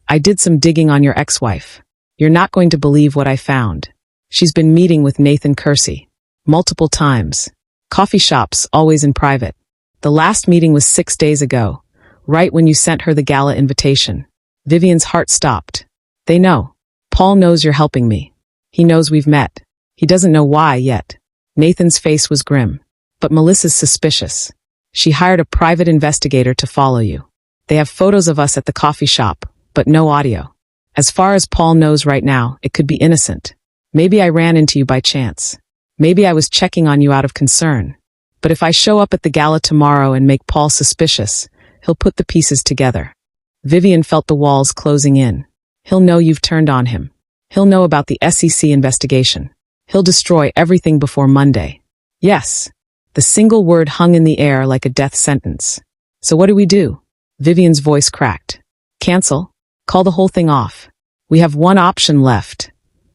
"I did some digging on your ex-wife. You're not going to believe what I found. She's been meeting with Nathan Kersey. Multiple times. Coffee shops, always in private. The last meeting was 6 days ago, right when you sent her the gala invitation." Vivian's heart stopped. "They know. Paul knows you're helping me. He knows we've met. He doesn't know why yet." Nathan's face was grim. "But Melissa's suspicious. She hired a private investigator to follow you. They have photos of us at the coffee shop, but no audio. As far as Paul knows right now, it could be innocent. Maybe I ran into you by chance. Maybe I was checking on you out of concern. But if I show up at the gala tomorrow and make Paul suspicious, he'll put the pieces together." Vivian felt the walls closing in. "He'll know you've turned on him. He'll know about the SEC investigation. He'll destroy everything before Monday." "Yes." The single word hung in the air like a death sentence. "So what do we do?" Vivian's voice cracked. "Cancel? Call the whole thing off. We have one option left,"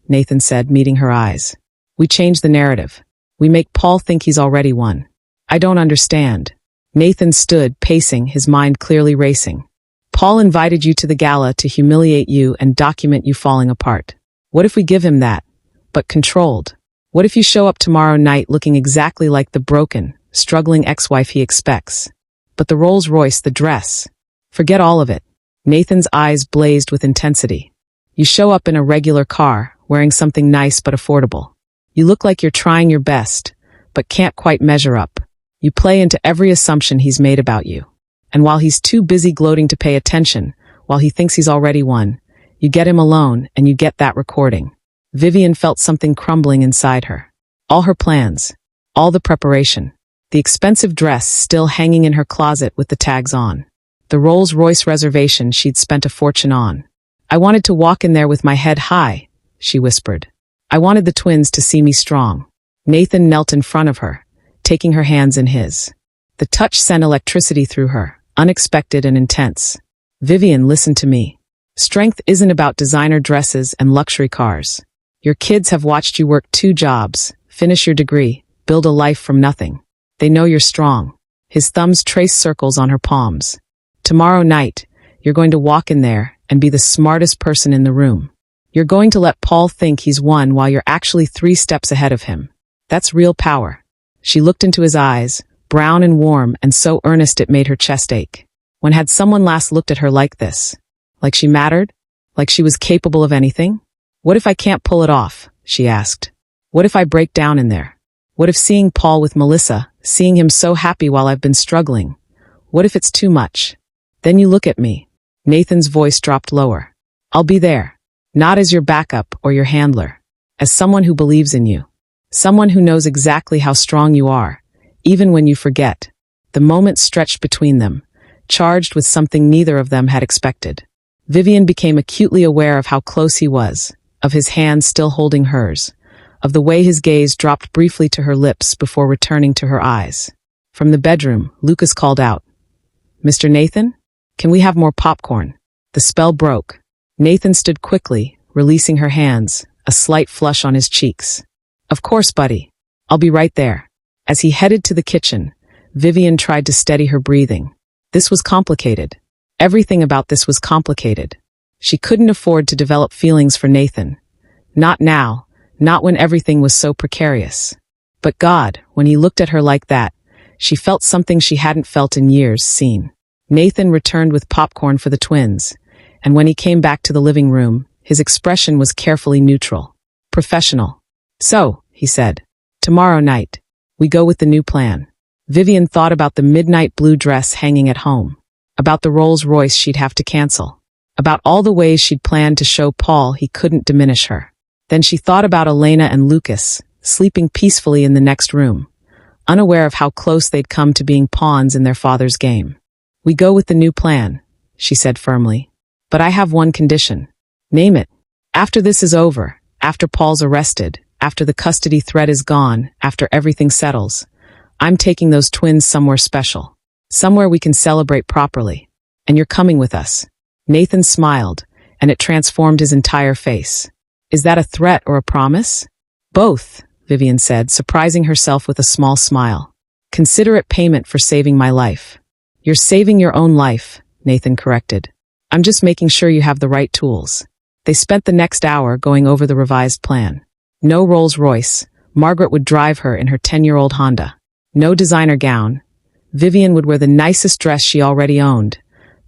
Nathan said, meeting her eyes. "We change the narrative. We make Paul think he's already won." "I don't understand." Nathan stood, pacing, his mind clearly racing. "Paul invited you to the gala to humiliate you and document you falling apart. What if we give him that? But controlled. What if you show up tomorrow night looking exactly like the broken, struggling ex-wife he expects? But the Rolls-Royce, the dress. Forget all of it." Nathan's eyes blazed with intensity. "You show up in a regular car, wearing something nice but affordable. You look like you're trying your best, but can't quite measure up. You play into every assumption he's made about you. And while he's too busy gloating to pay attention, while he thinks he's already won, you get him alone and you get that recording." Vivian felt something crumbling inside her. All her plans, all the preparation, the expensive dress still hanging in her closet with the tags on, the Rolls-Royce reservation she'd spent a fortune on. "I wanted to walk in there with my head high," she whispered. "I wanted the twins to see me strong." Nathan knelt in front of her, taking her hands in his. The touch sent electricity through her, unexpected and intense. "Vivian, listen to me. Strength isn't about designer dresses and luxury cars. Your kids have watched you work 2 jobs, finish your degree, build a life from nothing. They know you're strong." His thumbs traced circles on her palms. "Tomorrow night, you're going to walk in there and be the smartest person in the room. You're going to let Paul think he's won while you're actually 3 steps ahead of him. That's real power." She looked into his eyes, brown and warm and so earnest it made her chest ache. When had someone last looked at her like this? Like she mattered? Like she was capable of anything? What if I can't pull it off? She asked. What if I break down in there? What if seeing Paul with Melissa, seeing him so happy while I've been struggling? What if it's too much? Then you look at me. Nathan's voice dropped lower. I'll be there. Not as your backup or your handler. As someone who believes in you. Someone who knows exactly how strong you are, even when you forget. The moment stretched between them, charged with something neither of them had expected. Vivian became acutely aware of how close he was, of his hand still holding hers, of the way his gaze dropped briefly to her lips before returning to her eyes. From the bedroom, Lucas called out, Mr. Nathan? Can we have more popcorn? The spell broke. Nathan stood quickly, releasing her hands, a slight flush on his cheeks. Of course, buddy. I'll be right there. As he headed to the kitchen, Vivian tried to steady her breathing. This was complicated. Everything about this was complicated. She couldn't afford to develop feelings for Nathan. Not now, not when everything was so precarious. But God, when he looked at her like that, she felt something she hadn't felt in years seen. Nathan returned with popcorn for the twins, and when he came back to the living room, his expression was carefully neutral. Professional. So, he said, tomorrow night, we go with the new plan. Vivian thought about the midnight blue dress hanging at home, about the Rolls-Royce she'd have to cancel, about all the ways she'd planned to show Paul he couldn't diminish her. Then she thought about Elena and Lucas, sleeping peacefully in the next room, unaware of how close they'd come to being pawns in their father's game. We go with the new plan, she said firmly. But I have one condition. Name it. After this is over, after Paul's arrested, after the custody threat is gone, after everything settles, I'm taking those twins somewhere special. Somewhere we can celebrate properly. And you're coming with us. Nathan smiled, and it transformed his entire face. Is that a threat or a promise? Both, Vivian said, surprising herself with a small smile. Consider it payment for saving my life. You're saving your own life, Nathan corrected. I'm just making sure you have the right tools. They spent the next hour going over the revised plan. No Rolls-Royce. Margaret would drive her in her 10-year-old Honda. No designer gown. Vivian would wear the nicest dress she already owned,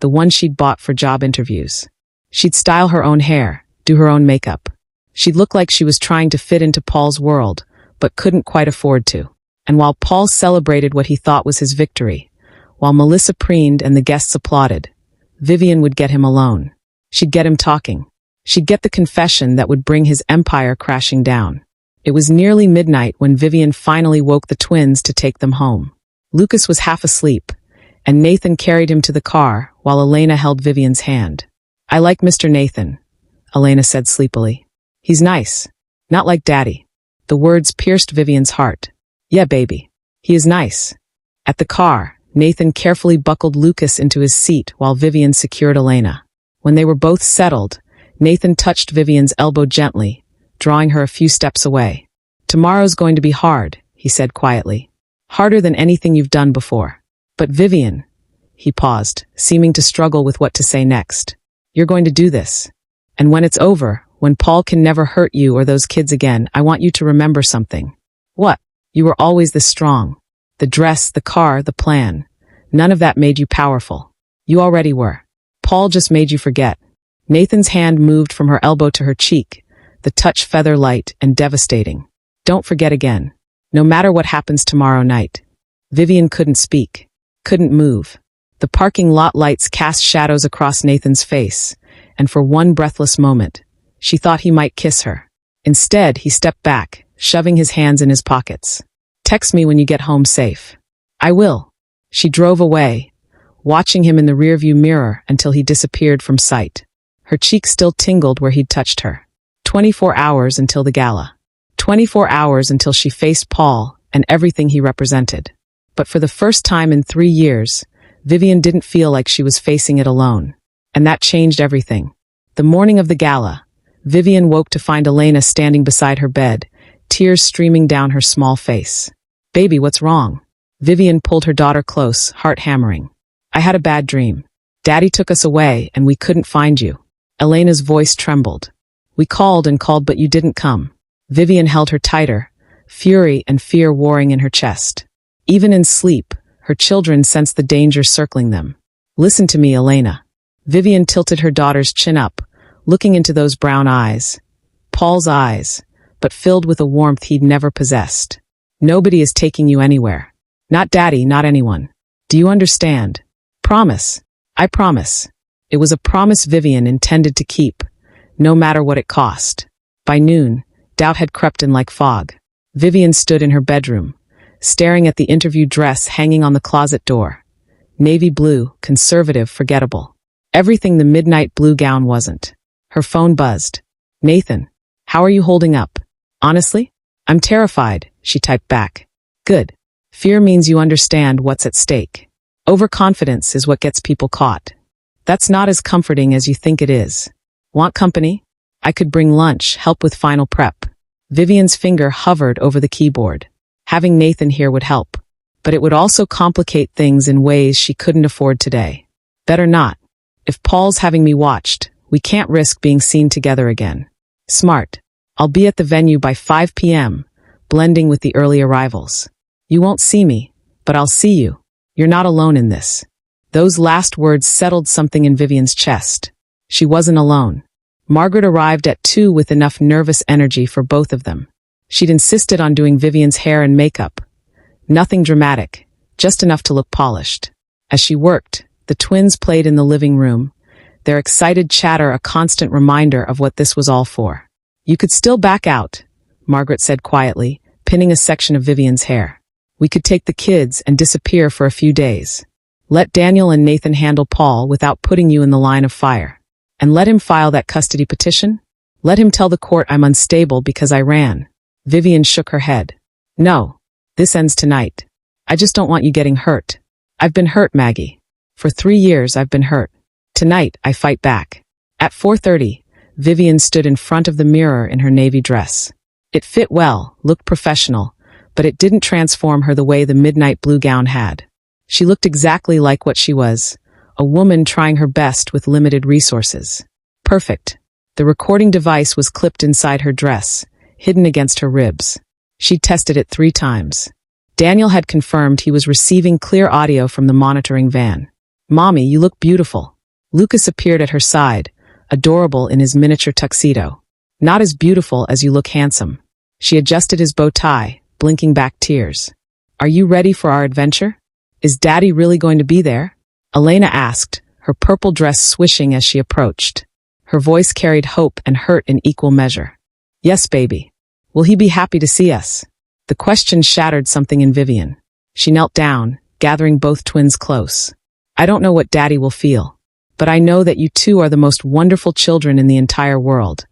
the one she'd bought for job interviews. She'd style her own hair, do her own makeup. She'd look like she was trying to fit into Paul's world, but couldn't quite afford to. And while Paul celebrated what he thought was his victory, while Melissa preened and the guests applauded, Vivian would get him alone. She'd get him talking. She'd get the confession that would bring his empire crashing down. It was nearly midnight when Vivian finally woke the twins to take them home. Lucas was half asleep, and Nathan carried him to the car while Elena held Vivian's hand. I like Mr. Nathan, Elena said sleepily. He's nice. Not like Daddy. The words pierced Vivian's heart. Yeah, baby. He is nice. At the car, Nathan carefully buckled Lucas into his seat while Vivian secured Elena. When they were both settled, Nathan touched Vivian's elbow gently, drawing her a few steps away. Tomorrow's going to be hard, he said quietly. Harder than anything you've done before. But Vivian, he paused, seeming to struggle with what to say next. You're going to do this. And when it's over, when Paul can never hurt you or those kids again, I want you to remember something. What? You were always this strong. The dress, the car, the plan. None of that made you powerful. You already were. Paul just made you forget. Nathan's hand moved from her elbow to her cheek, the touch feather light and devastating. Don't forget again. No matter what happens tomorrow night. Vivian couldn't speak, couldn't move. The parking lot lights cast shadows across Nathan's face, and for one breathless moment, she thought he might kiss her. Instead, he stepped back, shoving his hands in his pockets. Text me when you get home safe. I will. She drove away, watching him in the rearview mirror until he disappeared from sight. Her cheeks still tingled where he'd touched her. 24 hours until the gala. 24 hours until she faced Paul and everything he represented. But for the first time in 3 years, Vivian didn't feel like she was facing it alone. And that changed everything. The morning of the gala, Vivian woke to find Elena standing beside her bed, tears streaming down her small face. Baby, what's wrong? Vivian pulled her daughter close, heart hammering. I had a bad dream. Daddy took us away and we couldn't find you. Elena's voice trembled. We called and called but you didn't come. Vivian held her tighter, fury and fear warring in her chest. Even in sleep, her children sensed the danger circling them. Listen to me, Elena. Vivian tilted her daughter's chin up, looking into those brown eyes. Paul's eyes, but filled with a warmth he'd never possessed. Nobody is taking you anywhere. Not Daddy, not anyone. Do you understand? Promise. I promise. It was a promise Vivian intended to keep, no matter what it cost. By noon, doubt had crept in like fog. Vivian stood in her bedroom, staring at the interview dress hanging on the closet door. Navy blue, conservative, forgettable. Everything the midnight blue gown wasn't. Her phone buzzed. Nathan, how are you holding up? Honestly? I'm terrified, she typed back. Good. Fear means you understand what's at stake. Overconfidence is what gets people caught. That's not as comforting as you think it is. Want company? I could bring lunch, help with final prep. Vivian's finger hovered over the keyboard. Having Nathan here would help, but it would also complicate things in ways she couldn't afford today. Better not. If Paul's having me watched, we can't risk being seen together again. Smart. I'll be at the venue by 5 p.m., blending with the early arrivals. You won't see me, but I'll see you. You're not alone in this. Those last words settled something in Vivian's chest. She wasn't alone. Margaret arrived at 2 with enough nervous energy for both of them. She'd insisted on doing Vivian's hair and makeup. Nothing dramatic, just enough to look polished. As she worked, the twins played in the living room, their excited chatter a constant reminder of what this was all for. You could still back out, Margaret said quietly, pinning a section of Vivian's hair. We could take the kids and disappear for a few days. Let Daniel and Nathan handle Paul without putting you in the line of fire. And let him file that custody petition? Let him tell the court I'm unstable because I ran. Vivian shook her head. No, this ends tonight. I just don't want you getting hurt. I've been hurt, Maggie. For 3 years I've been hurt. Tonight I fight back. At 4:30, Vivian stood in front of the mirror in her navy dress. It fit well, looked professional, but it didn't transform her the way the midnight blue gown had. She looked exactly like what she was, a woman trying her best with limited resources. Perfect. The recording device was clipped inside her dress, hidden against her ribs. She'd tested it 3 times. Daniel had confirmed he was receiving clear audio from the monitoring van. Mommy, you look beautiful. Lucas appeared at her side, adorable in his miniature tuxedo. Not as beautiful as you look handsome. She adjusted his bow tie, blinking back tears. Are you ready for our adventure? Is Daddy really going to be there? Elena asked, her purple dress swishing as she approached. Her voice carried hope and hurt in equal measure. Yes, baby. Will he be happy to see us? The question shattered something in Vivian. She knelt down, gathering both twins close. I don't know what Daddy will feel, but I know that you two are the most wonderful children in the entire world.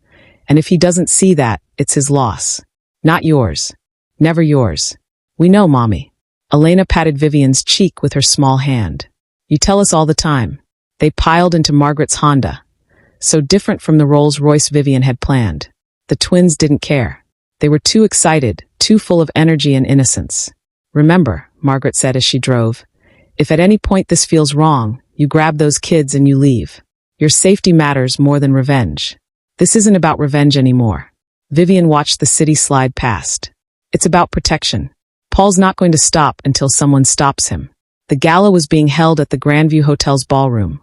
And if he doesn't see that, it's his loss. Not yours. Never yours. We know, Mommy. Elena patted Vivian's cheek with her small hand. You tell us all the time. They piled into Margaret's Honda. So different from the Rolls-Royce Vivian had planned. The twins didn't care. They were too excited, too full of energy and innocence. Remember, Margaret said as she drove, if at any point this feels wrong, you grab those kids and you leave. Your safety matters more than revenge. This isn't about revenge anymore. Vivian watched the city slide past. It's about protection. Paul's not going to stop until someone stops him. The gala was being held at the Grandview Hotel's ballroom.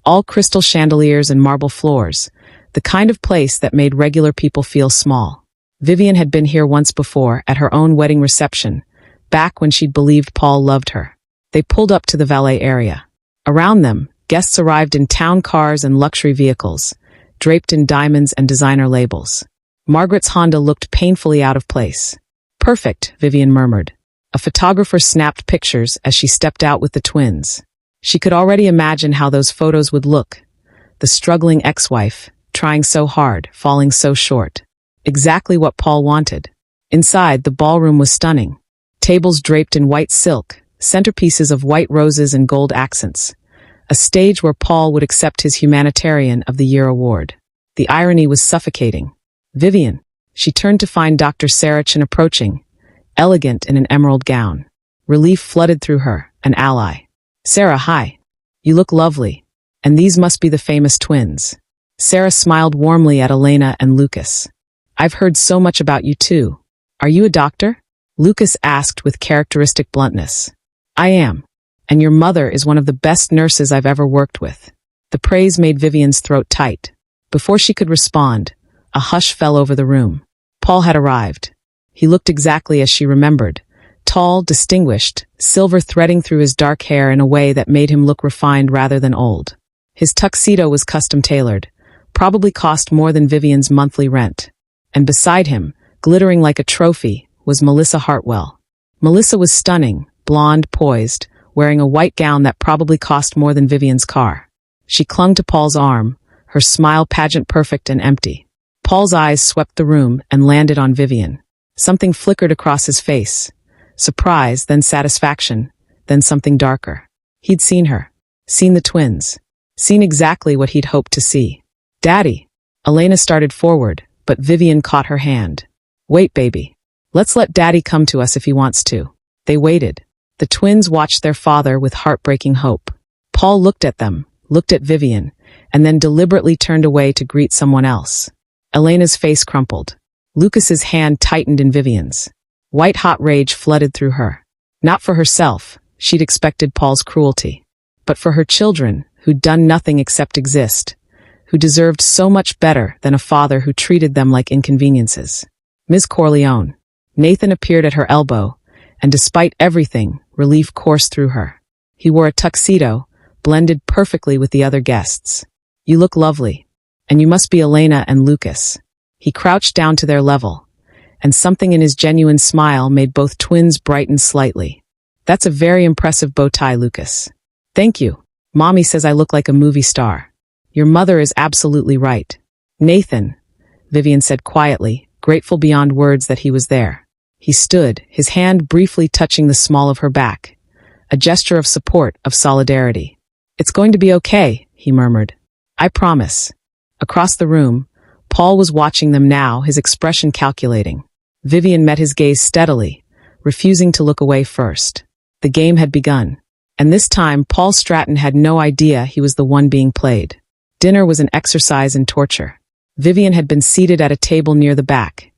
All crystal chandeliers and marble floors, the kind of place that made regular people feel small. Vivian had been here once before, at her own wedding reception, back when she'd believed Paul loved her. They pulled up to the valet area. Around them, guests arrived in town cars and luxury vehicles, draped in diamonds and designer labels. Margaret's Honda looked painfully out of place. Perfect, Vivian murmured. A photographer snapped pictures as she stepped out with the twins. She could already imagine how those photos would look. The struggling ex-wife, trying so hard, falling so short. Exactly what Paul wanted. Inside, the ballroom was stunning. Tables draped in white silk, centerpieces of white roses and gold accents. A stage where Paul would accept his Humanitarian of the Year award. The irony was suffocating. Vivian. She turned to find Dr. Sarah Chin approaching, elegant in an emerald gown. Relief flooded through her, an ally. Sarah, hi. You look lovely. And these must be the famous twins. Sarah smiled warmly at Elena and Lucas. I've heard so much about you too. Are you a doctor? Lucas asked with characteristic bluntness. I am. And your mother is one of the best nurses I've ever worked with. The praise made Vivian's throat tight. Before she could respond, a hush fell over the room. Paul had arrived. He looked exactly as she remembered. Tall, distinguished, silver threading through his dark hair in a way that made him look refined rather than old. His tuxedo was custom-tailored, probably cost more than Vivian's monthly rent. And beside him, glittering like a trophy, was Melissa Hartwell. Melissa was stunning, blonde, poised, wearing a white gown that probably cost more than Vivian's car. She clung to Paul's arm, her smile pageant perfect and empty. Paul's eyes swept the room and landed on Vivian. Something flickered across his face. Surprise, then satisfaction, then something darker. He'd seen her. Seen the twins. Seen exactly what he'd hoped to see. Daddy! Elena started forward, but Vivian caught her hand. Wait, baby. Let's let Daddy come to us if he wants to. They waited. The twins watched their father with heartbreaking hope. Paul looked at them, looked at Vivian, and then deliberately turned away to greet someone else. Elena's face crumpled. Lucas's hand tightened in Vivian's. White-hot rage flooded through her. Not for herself, she'd expected Paul's cruelty. But for her children, who'd done nothing except exist, who deserved so much better than a father who treated them like inconveniences. Ms. Corleone. Nathan appeared at her elbow, and despite everything, relief coursed through her. He wore a tuxedo, blended perfectly with the other guests. You look lovely. And you must be Elena and Lucas. He crouched down to their level, and something in his genuine smile made both twins brighten slightly. That's a very impressive bow tie, Lucas. Thank you. Mommy says I look like a movie star. Your mother is absolutely right. Nathan, Vivian said quietly, grateful beyond words that he was there. He stood, his hand briefly touching the small of her back, a gesture of support, of solidarity. It's going to be okay, he murmured. I promise. Across the room, Paul was watching them now, his expression calculating. Vivian met his gaze steadily, refusing to look away first. The game had begun. And this time, Paul Stratton had no idea he was the one being played. Dinner was an exercise in torture. Vivian had been seated at a table near the back.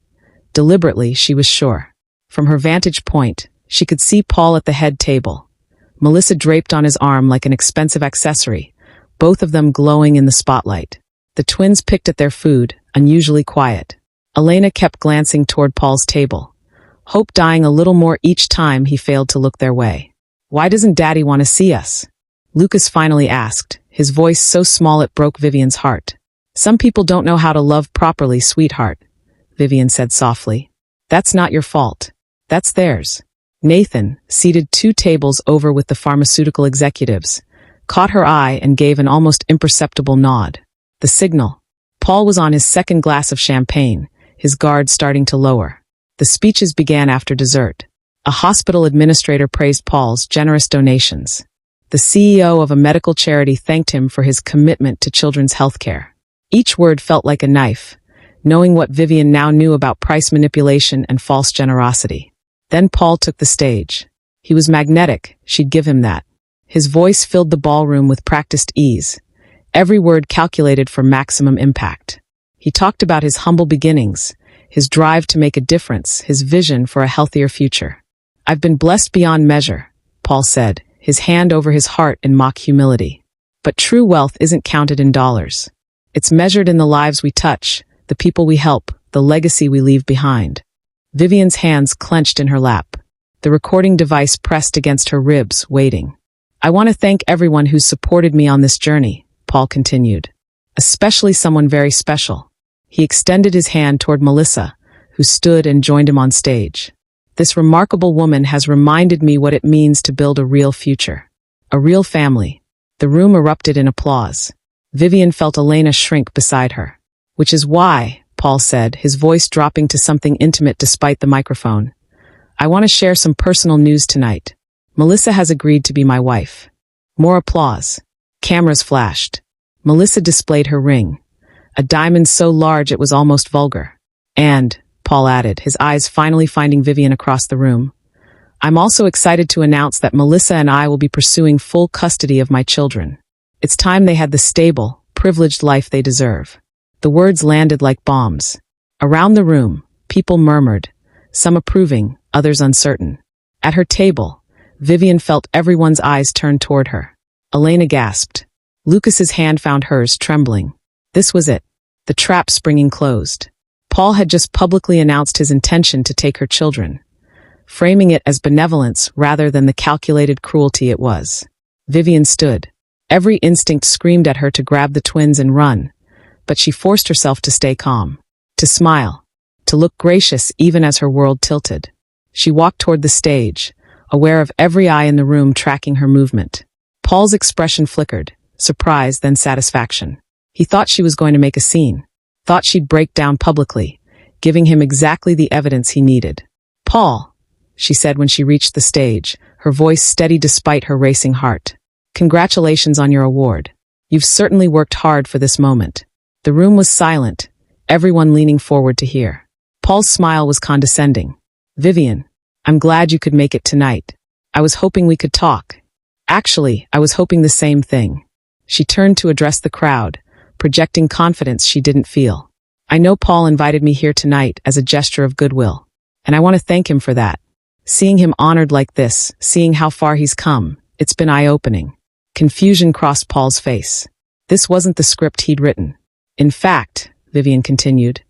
Deliberately, she was sure. From her vantage point, she could see Paul at the head table. Melissa draped on his arm like an expensive accessory, both of them glowing in the spotlight. The twins picked at their food, unusually quiet. Elena kept glancing toward Paul's table, hope dying a little more each time he failed to look their way. Why doesn't Daddy want to see us? Lucas finally asked, his voice so small it broke Vivian's heart. Some people don't know how to love properly, sweetheart, Vivian said softly. That's not your fault. That's theirs. Nathan, seated 2 tables over with the pharmaceutical executives, caught her eye and gave an almost imperceptible nod. The signal. Paul was on his second glass of champagne, his guard starting to lower. The speeches began after dessert. A hospital administrator praised Paul's generous donations. The CEO of a medical charity thanked him for his commitment to children's health care. Each word felt like a knife, knowing what Vivian now knew about price manipulation and false generosity. Then Paul took the stage. He was magnetic, she'd give him that. His voice filled the ballroom with practiced ease, every word calculated for maximum impact. He talked about his humble beginnings, his drive to make a difference, his vision for a healthier future. I've been blessed beyond measure, Paul said, his hand over his heart in mock humility. But true wealth isn't counted in dollars. It's measured in the lives we touch, the people we help, the legacy we leave behind. Vivian's hands clenched in her lap. The recording device pressed against her ribs, waiting. I want to thank everyone who's supported me on this journey, Paul continued. Especially someone very special. He extended his hand toward Melissa, who stood and joined him on stage. This remarkable woman has reminded me what it means to build a real future. A real family. The room erupted in applause. Vivian felt Elena shrink beside her. Which is why, Paul said, his voice dropping to something intimate despite the microphone. I want to share some personal news tonight. Melissa has agreed to be my wife. More applause. Cameras flashed. Melissa displayed her ring. A diamond so large it was almost vulgar. And, Paul added, his eyes finally finding Vivian across the room, I'm also excited to announce that Melissa and I will be pursuing full custody of my children. It's time they had the stable, privileged life they deserve. The words landed like bombs. Around the room, people murmured, some approving, others uncertain. At her table, Vivian felt everyone's eyes turn toward her. Elena gasped. Lucas's hand found hers, trembling. This was it. The trap springing closed. Paul had just publicly announced his intention to take her children, framing it as benevolence rather than the calculated cruelty it was. Vivian stood. Every instinct screamed at her to grab the twins and run, but she forced herself to stay calm, to smile, to look gracious even as her world tilted. She walked toward the stage, aware of every eye in the room tracking her movement. Paul's expression flickered, surprise then satisfaction. He thought she was going to make a scene, thought she'd break down publicly, giving him exactly the evidence he needed. "Paul," she said when she reached the stage, her voice steady despite her racing heart. "Congratulations on your award. You've certainly worked hard for this moment." The room was silent, everyone leaning forward to hear. Paul's smile was condescending. "Vivian, I'm glad you could make it tonight. I was hoping we could talk." "Actually, I was hoping the same thing." She turned to address the crowd, projecting confidence she didn't feel. "I know Paul invited me here tonight as a gesture of goodwill, and I want to thank him for that. Seeing him honored like this, seeing how far he's come, it's been eye-opening." Confusion crossed Paul's face. This wasn't the script he'd written. "In fact," Vivian continued,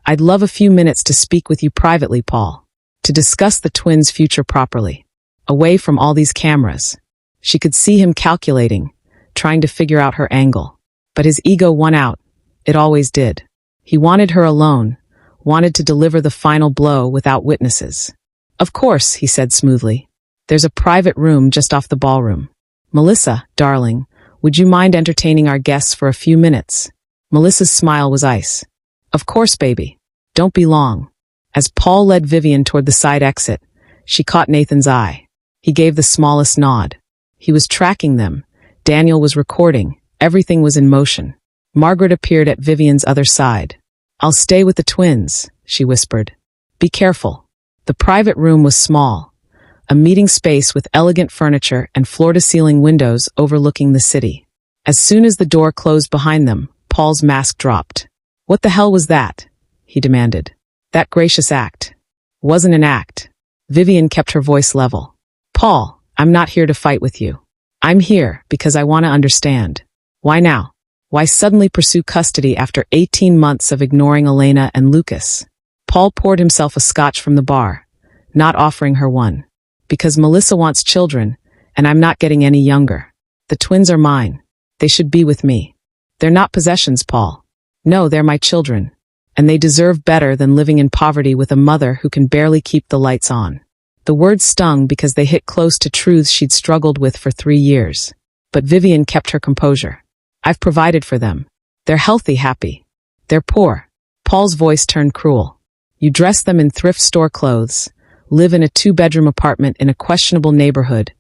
"I'd love a few minutes to speak with you privately, Paul, to discuss the twins' future properly, away from all these cameras." She could see him calculating, trying to figure out her angle. But his ego won out. It always did. He wanted her alone, wanted to deliver the final blow without witnesses. "Of course," he said smoothly. "There's a private room just off the ballroom. Melissa, darling, would you mind entertaining our guests for a few minutes?" Melissa's smile was ice. "Of course, baby. Don't be long." As Paul led Vivian toward the side exit, she caught Nathan's eye. He gave the smallest nod. He was tracking them. Daniel was recording. Everything was in motion. Margaret appeared at Vivian's other side. "I'll stay with the twins," she whispered. "Be careful." The private room was small, a meeting space with elegant furniture and floor-to-ceiling windows overlooking the city. As soon as the door closed behind them, Paul's mask dropped. "What the hell was that?" he demanded. "That gracious act." "Wasn't an act." Vivian kept her voice level. "Paul, I'm not here to fight with you. I'm here because I want to understand. Why now? Why suddenly pursue custody after 18 months of ignoring Elena and Lucas?" Paul poured himself a scotch from the bar, not offering her one. "Because Melissa wants children, and I'm not getting any younger. The twins are mine. They should be with me. They're not possessions, Paul. No, they're my children. And they deserve better than living in poverty with a mother who can barely keep the lights on." The words stung because they hit close to truths she'd struggled with for 3 years. But Vivian kept her composure. "I've provided for them. They're healthy, happy. They're poor." Paul's voice turned cruel. "You dress them in thrift store clothes, live in a 2-bedroom apartment in a questionable neighborhood,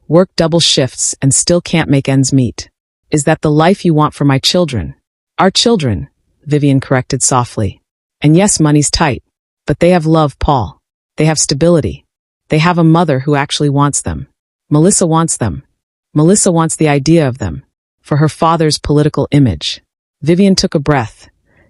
work double shifts and still can't make ends meet. Is that the life you want for my children?" "Our children," Vivian corrected softly. "And yes, money's tight, but they have love, Paul. They have stability. They have a mother who actually wants them. Melissa wants them. Melissa wants the idea of them, for her father's political image." Vivian took a breath,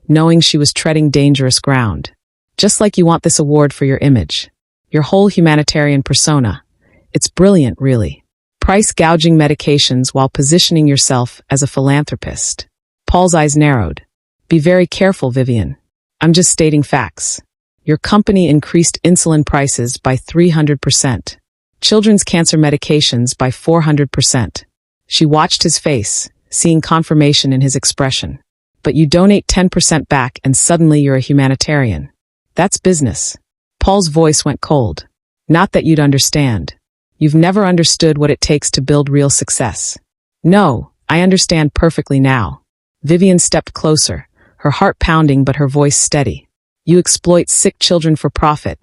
knowing she was treading dangerous ground. "Just like you want this award for your image. Your whole humanitarian persona. It's brilliant, really. Price-gouging medications while positioning yourself as a philanthropist." Paul's eyes narrowed. "Be very careful, Vivian. I'm just stating facts. Your company increased insulin prices by 300%. Children's cancer medications by 400%. She watched his face, seeing confirmation in his expression. "But you donate 10% back and suddenly you're a humanitarian. That's business." Paul's voice went cold. "Not that you'd understand. You've never understood what it takes to build real success." "No, I understand perfectly now." Vivian stepped closer, her heart pounding but her voice steady. "You exploit sick children for profit,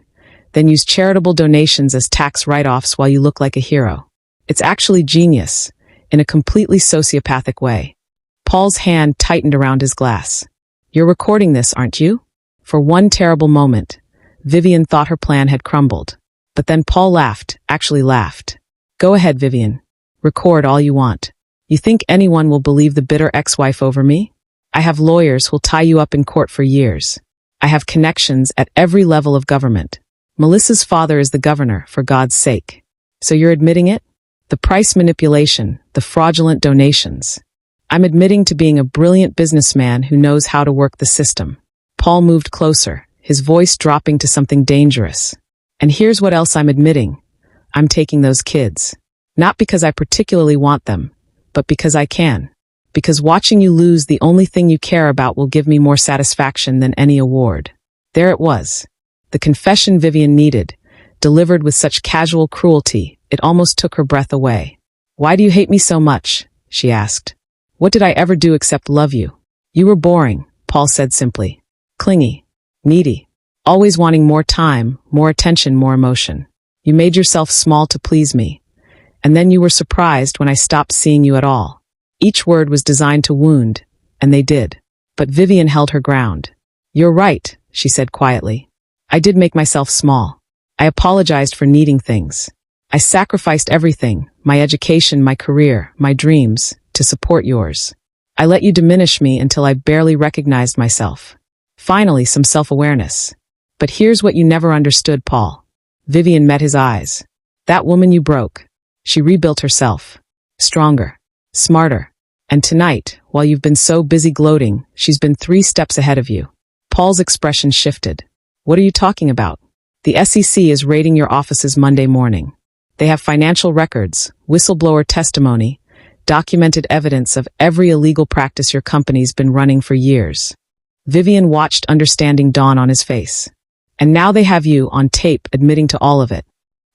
then use charitable donations as tax write-offs while you look like a hero. It's actually genius, in a completely sociopathic way." Paul's hand tightened around his glass. "You're recording this, aren't you?" For one terrible moment, Vivian thought her plan had crumbled. But then Paul laughed, actually laughed. "Go ahead, Vivian. Record all you want. You think anyone will believe the bitter ex-wife over me? I have lawyers who'll tie you up in court for years. I have connections at every level of government. Melissa's father is the governor, for God's sake. So you're admitting it? The price manipulation, the fraudulent donations. I'm admitting to being a brilliant businessman who knows how to work the system. Paul moved closer, his voice dropping to something dangerous. And here's what else I'm admitting. I'm taking those kids. Not because I particularly want them, but because I can. Because watching you lose the only thing you care about will give me more satisfaction than any award. There it was. The confession Vivian needed, delivered with such casual cruelty, it almost took her breath away. Why do you hate me so much? She asked. What did I ever do except love you? You were boring, Paul said simply. Clingy. Needy. Always wanting more time, more attention, more emotion. You made yourself small to please me. And then you were surprised when I stopped seeing you at all. Each word was designed to wound, and they did. But Vivian held her ground. You're right, she said quietly. I did make myself small. I apologized for needing things. I sacrificed everything, my education, my career, my dreams, to support yours. I let you diminish me until I barely recognized myself. Finally, some self-awareness. But here's what you never understood, Paul. Vivian met his eyes. That woman you broke. She rebuilt herself. Stronger. Smarter. And tonight, while you've been so busy gloating, she's been 3 steps ahead of you. Paul's expression shifted. What are you talking about? The SEC is raiding your offices Monday morning. They have financial records, whistleblower testimony, documented evidence of every illegal practice your company's been running for years. Vivian watched understanding dawn on his face. And now they have you on tape admitting to all of it.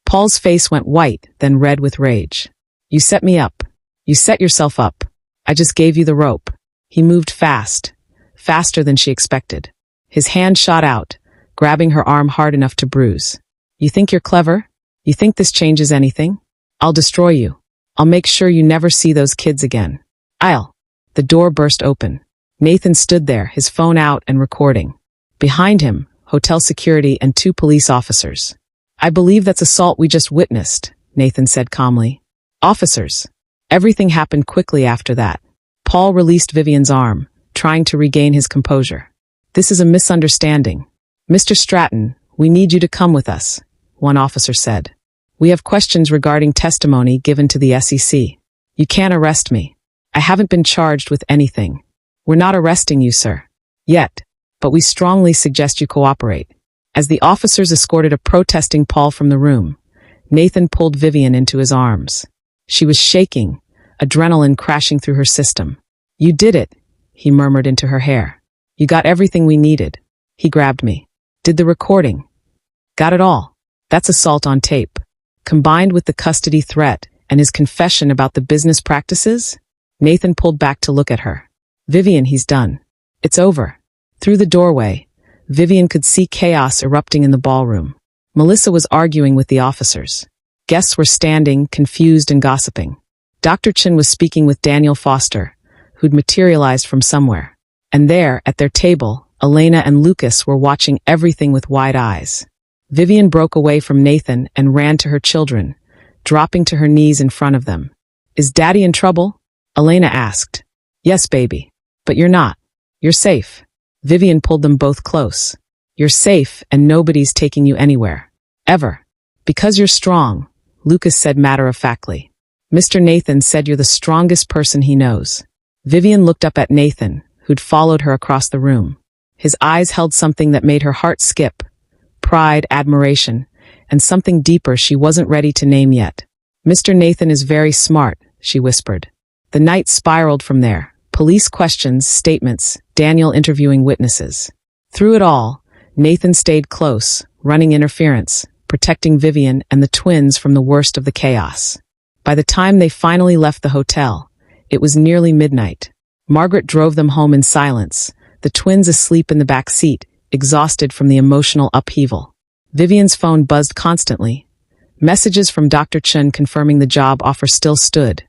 Paul's face went white, then red with rage. You set me up. You set yourself up. I just gave you the rope. He moved fast, faster than she expected. His hand shot out, grabbing her arm hard enough to bruise. You think you're clever? You think this changes anything? I'll destroy you. I'll make sure you never see those kids again. The door burst open. Nathan stood there, his phone out and recording. Behind him, hotel security and 2 police officers. I believe that's assault we just witnessed, Nathan said calmly. Officers. Everything happened quickly after that. Paul released Vivian's arm, trying to regain his composure. This is a misunderstanding. Mr. Stratton, we need you to come with us, one officer said. We have questions regarding testimony given to the SEC. You can't arrest me. I haven't been charged with anything. We're not arresting you, sir. Yet. But we strongly suggest you cooperate. As the officers escorted a protesting Paul from the room, Nathan pulled Vivian into his arms. She was shaking, adrenaline crashing through her system. You did it, he murmured into her hair. You got everything we needed. He grabbed me. Did the recording. Got it all. That's assault on tape. Combined with the custody threat and his confession about the business practices, Nathan pulled back to look at her. Vivian, he's done. It's over. Through the doorway, Vivian could see chaos erupting in the ballroom. Melissa was arguing with the officers. Guests were standing, confused and gossiping. Dr. Chin was speaking with Daniel Foster, who'd materialized from somewhere. And there, at their table, Elena and Lucas were watching everything with wide eyes. Vivian broke away from Nathan and ran to her children, dropping to her knees in front of them. Is Daddy in trouble? Elena asked. Yes, baby. But you're not. You're safe. Vivian pulled them both close. You're safe and nobody's taking you anywhere. Ever. Because you're strong, Lucas said matter-of-factly. Mr. Nathan said you're the strongest person he knows. Vivian looked up at Nathan, who'd followed her across the room. His eyes held something that made her heart skip. Pride, admiration, and something deeper she wasn't ready to name yet. Mr. Nathan is very smart, she whispered. The night spiraled from there. Police questions, statements, Daniel interviewing witnesses. Through it all, Nathan stayed close, running interference, protecting Vivian and the twins from the worst of the chaos. By the time they finally left the hotel, it was nearly midnight. Margaret drove them home in silence, the twins asleep in the back seat, exhausted from the emotional upheaval. Vivian's phone buzzed constantly. Messages from Dr. Chun confirming the job offer still stood.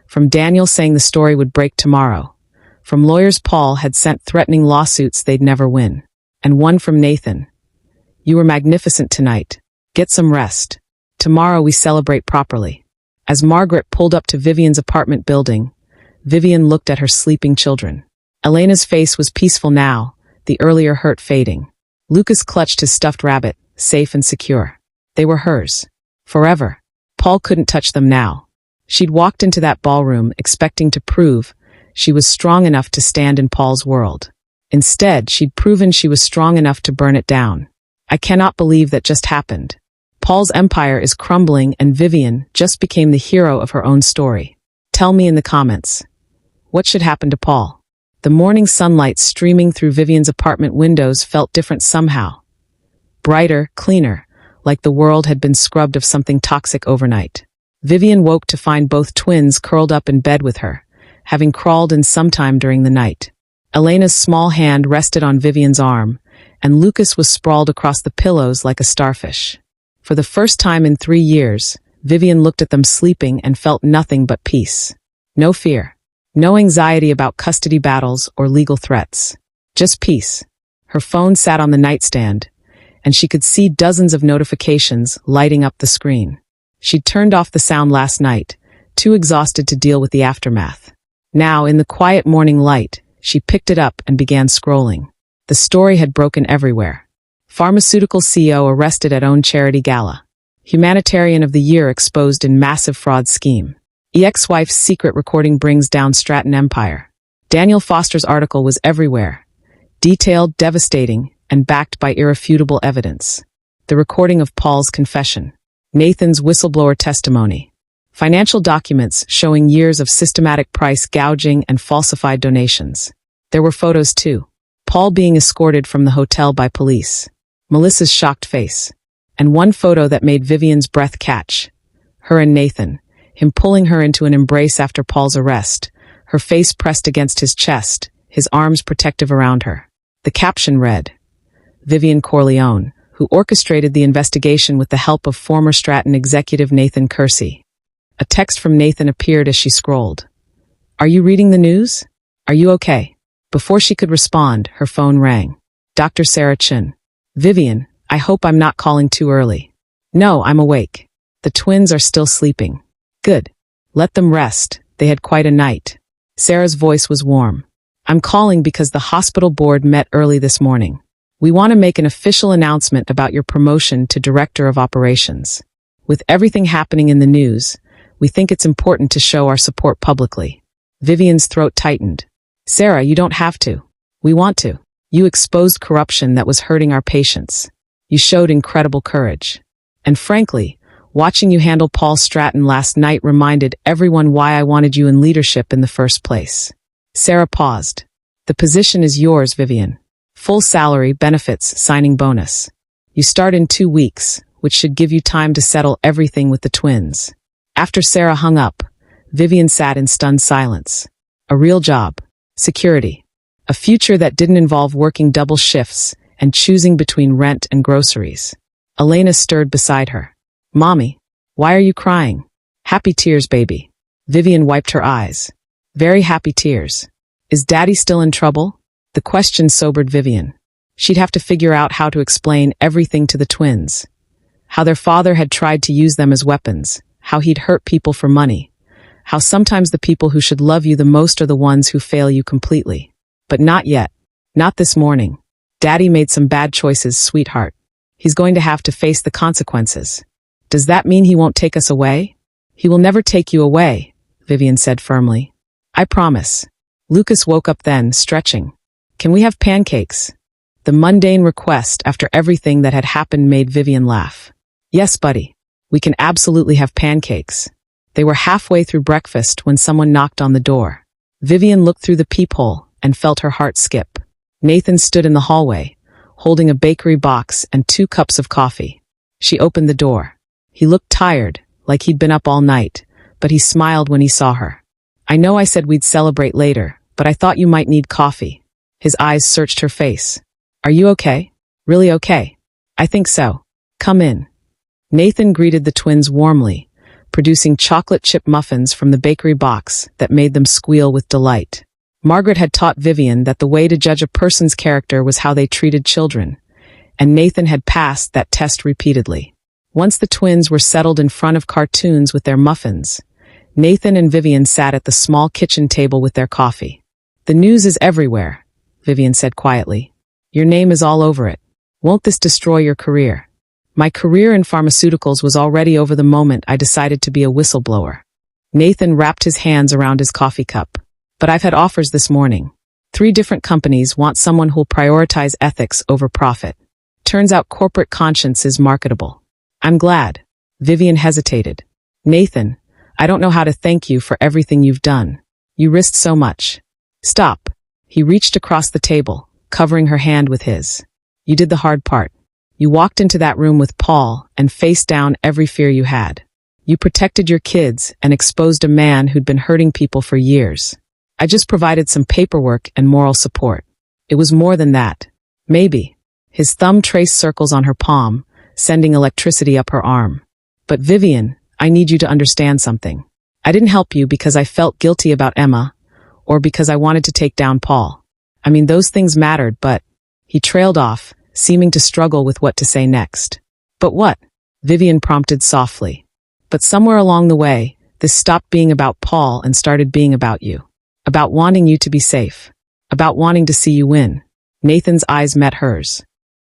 From Daniel saying the story would break tomorrow. From lawyers Paul had sent threatening lawsuits they'd never win. And one from Nathan. You were magnificent tonight. Get some rest. Tomorrow we celebrate properly. As Margaret pulled up to Vivian's apartment building, Vivian looked at her sleeping children. Elena's face was peaceful now, the earlier hurt fading. Lucas clutched his stuffed rabbit, safe and secure. They were hers. Forever. Paul couldn't touch them now. She'd walked into that ballroom expecting to prove she was strong enough to stand in Paul's world. Instead, she'd proven she was strong enough to burn it down. I cannot believe that just happened. Paul's empire is crumbling and Vivian just became the hero of her own story. Tell me in the comments. What should happen to Paul? The morning sunlight streaming through Vivian's apartment windows felt different somehow. Brighter, cleaner, like the world had been scrubbed of something toxic overnight. Vivian woke to find both twins curled up in bed with her, having crawled in sometime during the night. Elena's small hand rested on Vivian's arm, and Lucas was sprawled across the pillows like a starfish. For the first time in 3 years, Vivian looked at them sleeping and felt nothing but peace. No fear. No anxiety about custody battles or legal threats. Just peace. Her phone sat on the nightstand, and she could see dozens of notifications lighting up the screen. She'd turned off the sound last night, too exhausted to deal with the aftermath. Now, in the quiet morning light, she picked it up and began scrolling. The story had broken everywhere. Pharmaceutical CEO arrested at own charity gala. Humanitarian of the Year exposed in massive fraud scheme. Ex-wife's secret recording brings down Stratton Empire. Daniel Foster's article was everywhere. Detailed, devastating, and backed by irrefutable evidence. The recording of Paul's confession. Nathan's whistleblower testimony. Financial documents showing years of systematic price gouging and falsified donations. There were photos too. Paul being escorted from the hotel by police. Melissa's shocked face. And one photo that made Vivian's breath catch. Her and Nathan, him pulling her into an embrace after Paul's arrest, her face pressed against his chest, his arms protective around her. The caption read, Vivian Corleone, who orchestrated the investigation with the help of former Stratton executive Nathan Kersey. A text from Nathan appeared as she scrolled. Are you reading the news? Are you okay? Before she could respond, her phone rang. Dr. Sarah Chin. Vivian, I hope I'm not calling too early. No, I'm awake. The twins are still sleeping. Good. Let them rest. They had quite a night. Sarah's voice was warm. I'm calling because the hospital board met early this morning. We want to make an official announcement about your promotion to Director of Operations. With everything happening in the news, we think it's important to show our support publicly. Vivian's throat tightened. Sarah, you don't have to. We want to. You exposed corruption that was hurting our patients. You showed incredible courage. And frankly, watching you handle Paul Stratton last night reminded everyone why I wanted you in leadership in the first place. Sarah paused. The position is yours, Vivian. Full salary, benefits, signing bonus. You start in 2 weeks, which should give you time to settle everything with the twins. After Sarah hung up, Vivian sat in stunned silence. A real job. Security. A future that didn't involve working double shifts and choosing between rent and groceries. Elena stirred beside her. Mommy, why are you crying? Happy tears, baby. Vivian wiped her eyes. Very happy tears. Is Daddy still in trouble? The question sobered Vivian. She'd have to figure out how to explain everything to the twins. How their father had tried to use them as weapons. How he'd hurt people for money. How sometimes the people who should love you the most are the ones who fail you completely. But not yet. Not this morning. Daddy made some bad choices, sweetheart. He's going to have to face the consequences. Does that mean he won't take us away? He will never take you away, Vivian said firmly. I promise. Lucas woke up then, stretching. Can we have pancakes? The mundane request after everything that had happened made Vivian laugh. Yes, buddy. We can absolutely have pancakes. They were halfway through breakfast when someone knocked on the door. Vivian looked through the peephole and felt her heart skip. Nathan stood in the hallway, holding a bakery box and 2 cups of coffee. She opened the door. He looked tired, like he'd been up all night, but he smiled when he saw her. I know I said we'd celebrate later, but I thought you might need coffee. His eyes searched her face. Are you okay? Really okay? I think so. Come in. Nathan greeted the twins warmly, producing chocolate chip muffins from the bakery box that made them squeal with delight. Margaret had taught Vivian that the way to judge a person's character was how they treated children, and Nathan had passed that test repeatedly. Once the twins were settled in front of cartoons with their muffins, Nathan and Vivian sat at the small kitchen table with their coffee. The news is everywhere, Vivian said quietly. Your name is all over it. Won't this destroy your career? My career in pharmaceuticals was already over the moment I decided to be a whistleblower. Nathan wrapped his hands around his coffee cup. But I've had offers this morning. 3 different companies want someone who'll prioritize ethics over profit. Turns out corporate conscience is marketable. I'm glad. Vivian hesitated. Nathan, I don't know how to thank you for everything you've done. You risked so much. Stop. He reached across the table, covering her hand with his. You did the hard part. You walked into that room with Paul and faced down every fear you had. You protected your kids and exposed a man who'd been hurting people for years. I just provided some paperwork and moral support. It was more than that. Maybe. His thumb traced circles on her palm, sending electricity up her arm. But Vivian, I need you to understand something. I didn't help you because I felt guilty about Emma, or because I wanted to take down Paul. I mean, those things mattered, but... He trailed off, seeming to struggle with what to say next. But what? Vivian prompted softly. But somewhere along the way, this stopped being about Paul and started being about you. About wanting you to be safe. About wanting to see you win. Nathan's eyes met hers.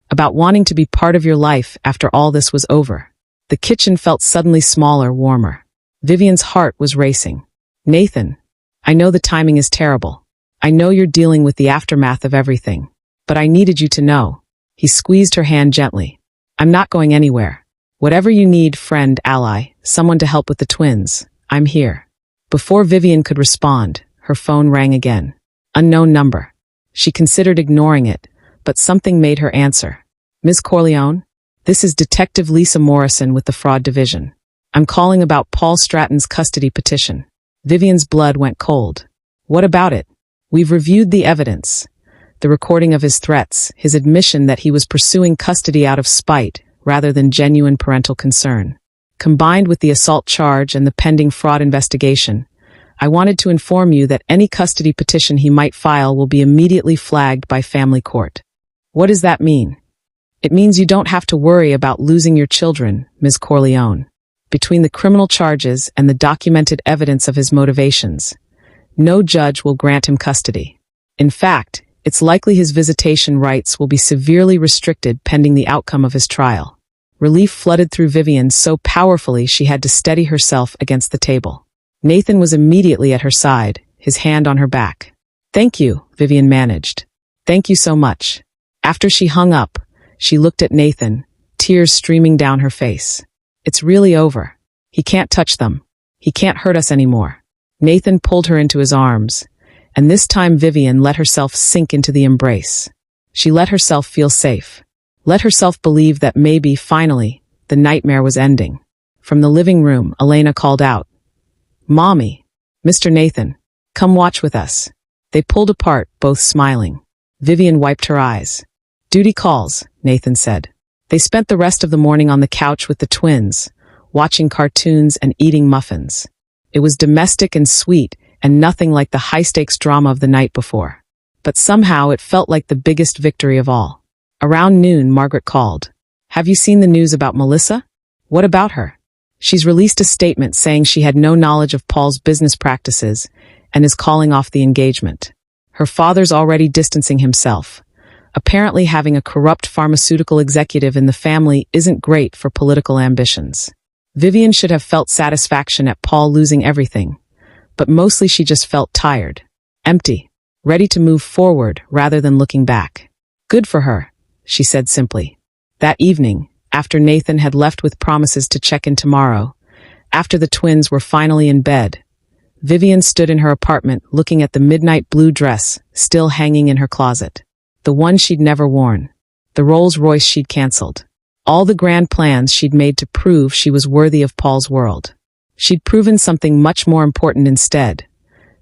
About wanting to be part of your life after all this was over. The kitchen felt suddenly smaller, warmer. Vivian's heart was racing. Nathan, I know the timing is terrible. I know you're dealing with the aftermath of everything. But I needed you to know. He squeezed her hand gently. I'm not going anywhere. Whatever you need, friend, ally, someone to help with the twins, I'm here. Before Vivian could respond, her phone rang again. Unknown number. She considered ignoring it, but something made her answer. Ms. Corleone? This is Detective Lisa Morrison with the Fraud Division. I'm calling about Paul Stratton's custody petition. Vivian's blood went cold. What about it? We've reviewed the evidence. The recording of his threats, his admission that he was pursuing custody out of spite rather than genuine parental concern. Combined with the assault charge and the pending fraud investigation, I wanted to inform you that any custody petition he might file will be immediately flagged by family court. What does that mean? It means you don't have to worry about losing your children, Ms. Corleone. Between the criminal charges and the documented evidence of his motivations, no judge will grant him custody. In fact, it's likely his visitation rights will be severely restricted pending the outcome of his trial. Relief flooded through Vivian so powerfully she had to steady herself against the table. Nathan was immediately at her side, his hand on her back. Thank you, Vivian managed. Thank you so much. After she hung up, she looked at Nathan, tears streaming down her face. It's really over. He can't touch them. He can't hurt us anymore. Nathan pulled her into his arms, and this time Vivian let herself sink into the embrace. She let herself feel safe. Let herself believe that maybe, finally, the nightmare was ending. From the living room, Elena called out, Mommy, Mr. Nathan, come watch with us. They pulled apart, both smiling. Vivian wiped her eyes. Duty calls, Nathan said. They spent the rest of the morning on the couch with the twins, watching cartoons and eating muffins. It was domestic and sweet, and nothing like the high-stakes drama of the night before. But somehow it felt like the biggest victory of all. Around noon, Margaret called. Have you seen the news about Melissa? What about her? She's released a statement saying she had no knowledge of Paul's business practices and is calling off the engagement. Her father's already distancing himself. Apparently having a corrupt pharmaceutical executive in the family isn't great for political ambitions. Vivian should have felt satisfaction at Paul losing everything, but mostly she just felt tired, empty, ready to move forward rather than looking back. Good for her, she said simply. That evening, after Nathan had left with promises to check in tomorrow, after the twins were finally in bed, Vivian stood in her apartment looking at the midnight blue dress still hanging in her closet. The one she'd never worn. The Rolls-Royce she'd canceled. All the grand plans she'd made to prove she was worthy of Paul's world. She'd proven something much more important instead,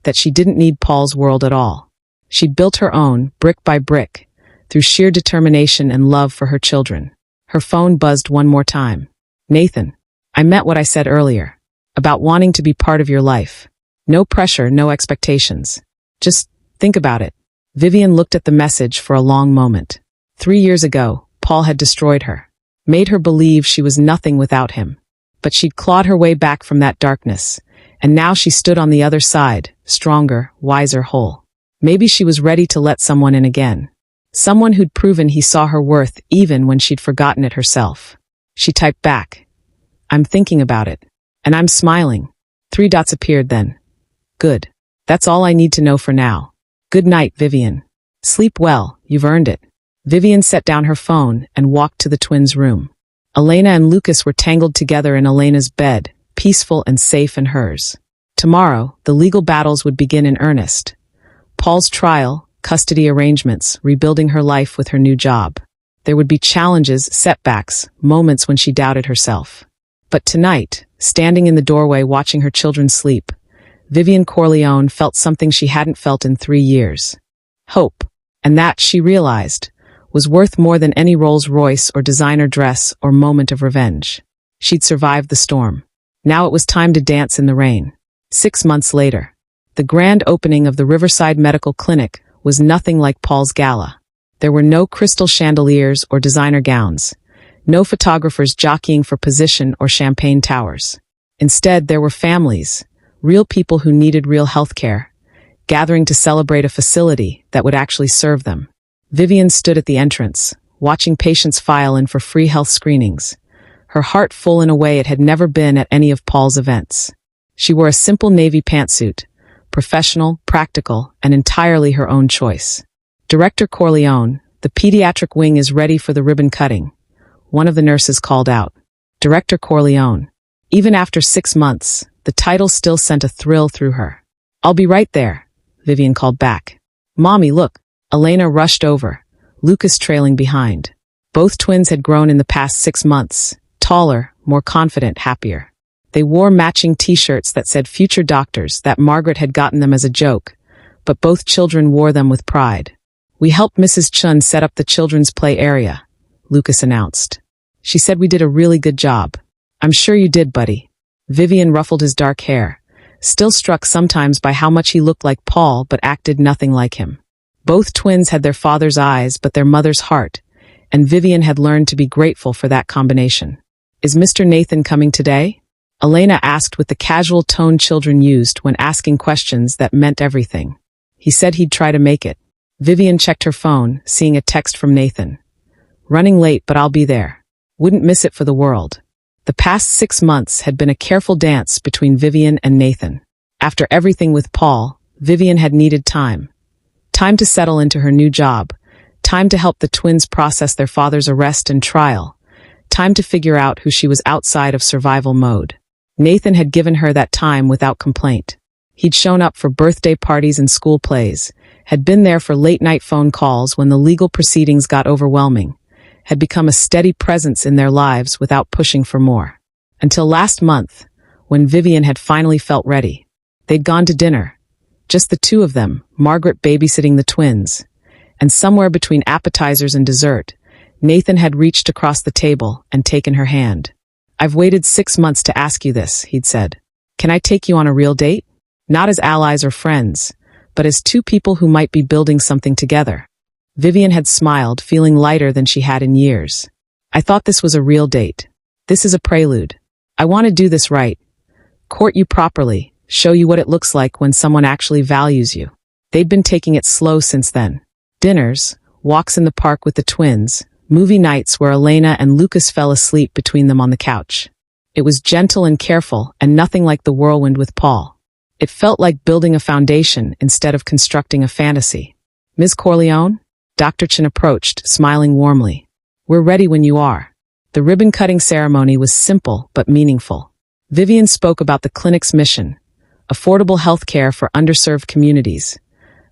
that she didn't need Paul's world at all. She'd built her own, brick by brick, through sheer determination and love for her children. Her phone buzzed one more time. Nathan, I meant what I said earlier, about wanting to be part of your life. No pressure, no expectations. Just think about it. Vivian looked at the message for a long moment. 3 years ago, Paul had destroyed her, made her believe she was nothing without him. But she'd clawed her way back from that darkness, and now she stood on the other side, stronger, wiser, whole. Maybe she was ready to let someone in again. Someone who'd proven he saw her worth even when she'd forgotten it herself. She typed back, "I'm thinking about it." And I'm smiling. 3 dots appeared then. Good. That's all I need to know for now. Good night, Vivian. Sleep well, you've earned it. Vivian set down her phone and walked to the twins' room. Elena and Lucas were tangled together in Elena's bed, peaceful and safe in hers. Tomorrow, the legal battles would begin in earnest. Paul's trial, custody arrangements, rebuilding her life with her new job. There would be challenges, setbacks, moments when she doubted herself. But tonight, standing in the doorway watching her children sleep, Vivian Corleone felt something she hadn't felt in 3 years. Hope. And that, she realized, was worth more than any Rolls-Royce or designer dress or moment of revenge. She'd survived the storm. Now it was time to dance in the rain. 6 months later, the grand opening of the Riverside Medical Clinic was nothing like Paul's gala. There were no crystal chandeliers or designer gowns, no photographers jockeying for position or champagne towers. Instead, there were families, real people who needed real health care, gathering to celebrate a facility that would actually serve them. Vivian stood at the entrance, watching patients file in for free health screenings, her heart full in a way it had never been at any of Paul's events. She wore a simple navy pantsuit, professional, practical, and entirely her own choice. "Director Corleone, the pediatric wing is ready for the ribbon cutting," one of the nurses called out. Director Corleone. Even after 6 months, the title still sent a thrill through her. "I'll be right there," Vivian called back. "Mommy, look." Elena rushed over, Lucas trailing behind. Both twins had grown in the past 6 months, taller, more confident, happier. They wore matching t-shirts that said future doctors that Margaret had gotten them as a joke, but both children wore them with pride. "We helped Mrs. Chun set up the children's play area," Lucas announced. "She said we did a really good job." "I'm sure you did, buddy." Vivian ruffled his dark hair, still struck sometimes by how much he looked like Paul but acted nothing like him. Both twins had their father's eyes but their mother's heart, and Vivian had learned to be grateful for that combination. "Is Mr. Nathan coming today?" Elena asked with the casual tone children used when asking questions that meant everything. "He said he'd try to make it." Vivian checked her phone, seeing a text from Nathan. "Running late, but I'll be there. Wouldn't miss it for the world." The past 6 months had been a careful dance between Vivian and Nathan. After everything with Paul, Vivian had needed time. Time to settle into her new job. Time to help the twins process their father's arrest and trial. Time to figure out who she was outside of survival mode. Nathan had given her that time without complaint. He'd shown up for birthday parties and school plays, had been there for late-night phone calls when the legal proceedings got overwhelming, had become a steady presence in their lives without pushing for more. Until last month, when Vivian had finally felt ready. They'd gone to dinner. Just the two of them, Margaret babysitting the twins. And somewhere between appetizers and dessert, Nathan had reached across the table and taken her hand. "I've waited 6 months to ask you this," he'd said. "Can I take you on a real date? Not as allies or friends, but as two people who might be building something together." Vivian had smiled, feeling lighter than she had in years. "I thought this was a real date. This is a prelude. I want to do this right. Court you properly, show you what it looks like when someone actually values you." They'd been taking it slow since then. Dinners, walks in the park with the twins, movie nights where Elena and Lucas fell asleep between them on the couch. It was gentle and careful and nothing like the whirlwind with Paul. It felt like building a foundation instead of constructing a fantasy. "Ms. Corleone?" Dr. Chin approached, smiling warmly. "We're ready when you are." The ribbon-cutting ceremony was simple but meaningful. Vivian spoke about the clinic's mission, affordable health care for underserved communities,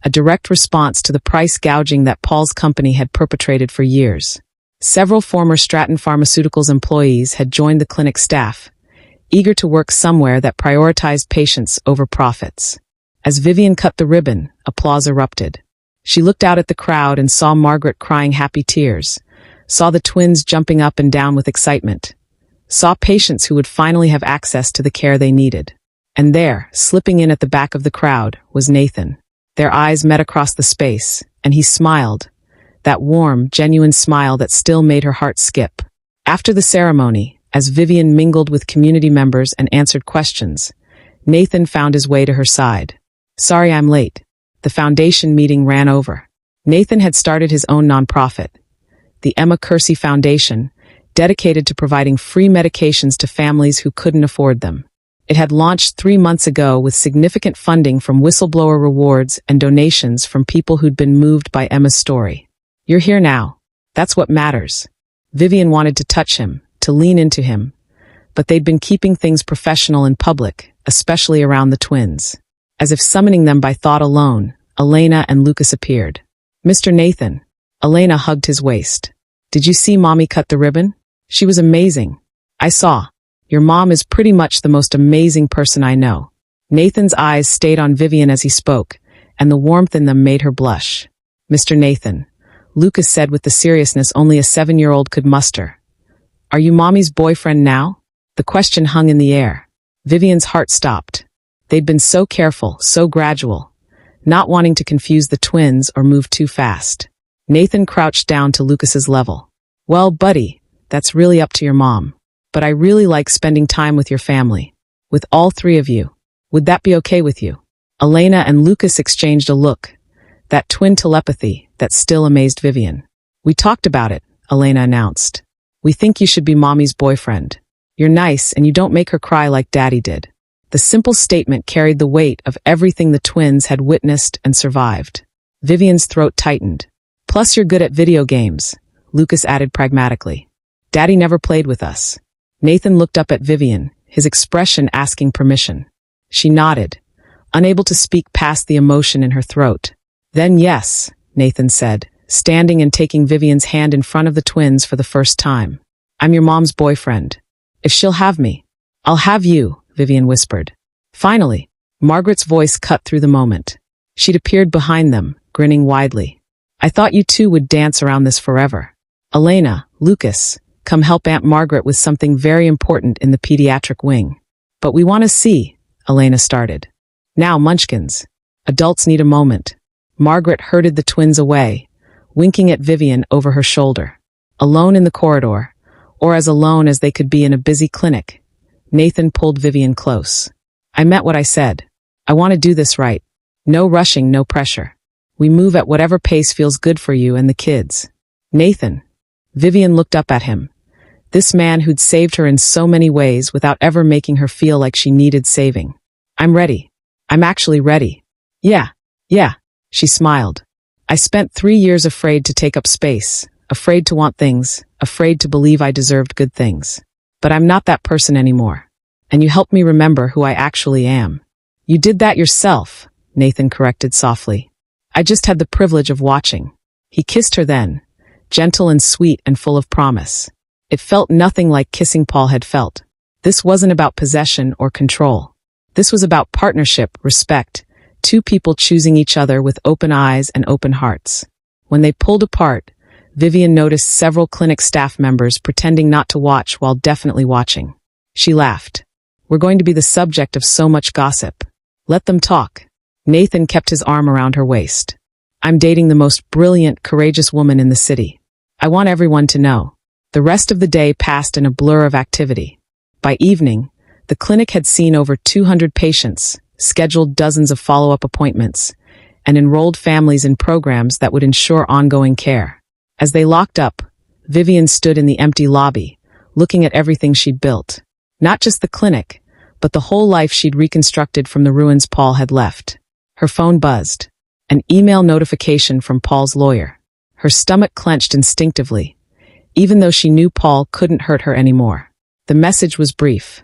a direct response to the price gouging that Paul's company had perpetrated for years. Several former Stratton Pharmaceuticals employees had joined the clinic staff, eager to work somewhere that prioritized patients over profits. As Vivian cut the ribbon, applause erupted. She looked out at the crowd and saw Margaret crying happy tears, saw the twins jumping up and down with excitement, saw patients who would finally have access to the care they needed. And there, slipping in at the back of the crowd, was Nathan. Their eyes met across the space, and he smiled, that warm, genuine smile that still made her heart skip. After the ceremony, as Vivian mingled with community members and answered questions, Nathan found his way to her side. "Sorry I'm late. The foundation meeting ran over." Nathan had started his own nonprofit, the Emma Kersey Foundation, dedicated to providing free medications to families who couldn't afford them. It had launched 3 months ago with significant funding from whistleblower rewards and donations from people who'd been moved by Emma's story. You're here now. That's what matters. Vivian wanted to touch him, to lean into him, but they'd been keeping things professional in public, especially around the twins. As if summoning them by thought alone, Elena and Lucas appeared. Mr. Nathan. Elena hugged his waist. Did you see Mommy cut the ribbon? She was amazing. I saw. Your mom is pretty much the most amazing person I know. Nathan's eyes stayed on Vivian as he spoke, and the warmth in them made her blush. Mr. Nathan, Lucas said with the seriousness only a 7-year-old could muster. Are you Mommy's boyfriend now? The question hung in the air. Vivian's heart stopped. They'd been so careful, so gradual, not wanting to confuse the twins or move too fast. Nathan crouched down to Lucas's level. Well, buddy, that's really up to your mom. But I really like spending time with your family. With all 3 of you. Would that be okay with you? Elena and Lucas exchanged a look. That twin telepathy that still amazed Vivian. We talked about it, Elena announced. We think you should be Mommy's boyfriend. You're nice and you don't make her cry like Daddy did. The simple statement carried the weight of everything the twins had witnessed and survived. Vivian's throat tightened. Plus you're good at video games, Lucas added pragmatically. Daddy never played with us. Nathan looked up at Vivian, his expression asking permission. She nodded, unable to speak past the emotion in her throat. Then yes, Nathan said, standing and taking Vivian's hand in front of the twins for the first time. I'm your mom's boyfriend. If she'll have me, I'll have you, Vivian whispered. Finally, Margaret's voice cut through the moment. She'd appeared behind them, grinning widely. I thought you two would dance around this forever. Elena, Lucas, come help Aunt Margaret with something very important in the pediatric wing. But we want to see, Elena started. Now, munchkins. Adults need a moment. Margaret herded the twins away, winking at Vivian over her shoulder. Alone in the corridor, or as alone as they could be in a busy clinic, Nathan pulled Vivian close. I meant what I said. I want to do this right. No rushing, no pressure. We move at whatever pace feels good for you and the kids. Nathan. Vivian looked up at him. This man who'd saved her in so many ways without ever making her feel like she needed saving. I'm ready. I'm actually ready. Yeah, she smiled. I spent 3 years afraid to take up space, afraid to want things, afraid to believe I deserved good things. But I'm not that person anymore. And you helped me remember who I actually am. You did that yourself, Nathan corrected softly. I just had the privilege of watching. He kissed her then, gentle and sweet and full of promise. It felt nothing like kissing Paul had felt. This wasn't about possession or control. This was about partnership, respect, 2 people choosing each other with open eyes and open hearts. When they pulled apart, Vivian noticed several clinic staff members pretending not to watch while definitely watching. She laughed. We're going to be the subject of so much gossip. Let them talk. Nathan kept his arm around her waist. I'm dating the most brilliant, courageous woman in the city. I want everyone to know. The rest of the day passed in a blur of activity. By evening, the clinic had seen over 200 patients, scheduled dozens of follow-up appointments, and enrolled families in programs that would ensure ongoing care. As they locked up, Vivian stood in the empty lobby, looking at everything she'd built. Not just the clinic, but the whole life she'd reconstructed from the ruins Paul had left. Her phone buzzed. An email notification from Paul's lawyer. Her stomach clenched instinctively, even though she knew Paul couldn't hurt her anymore. The message was brief.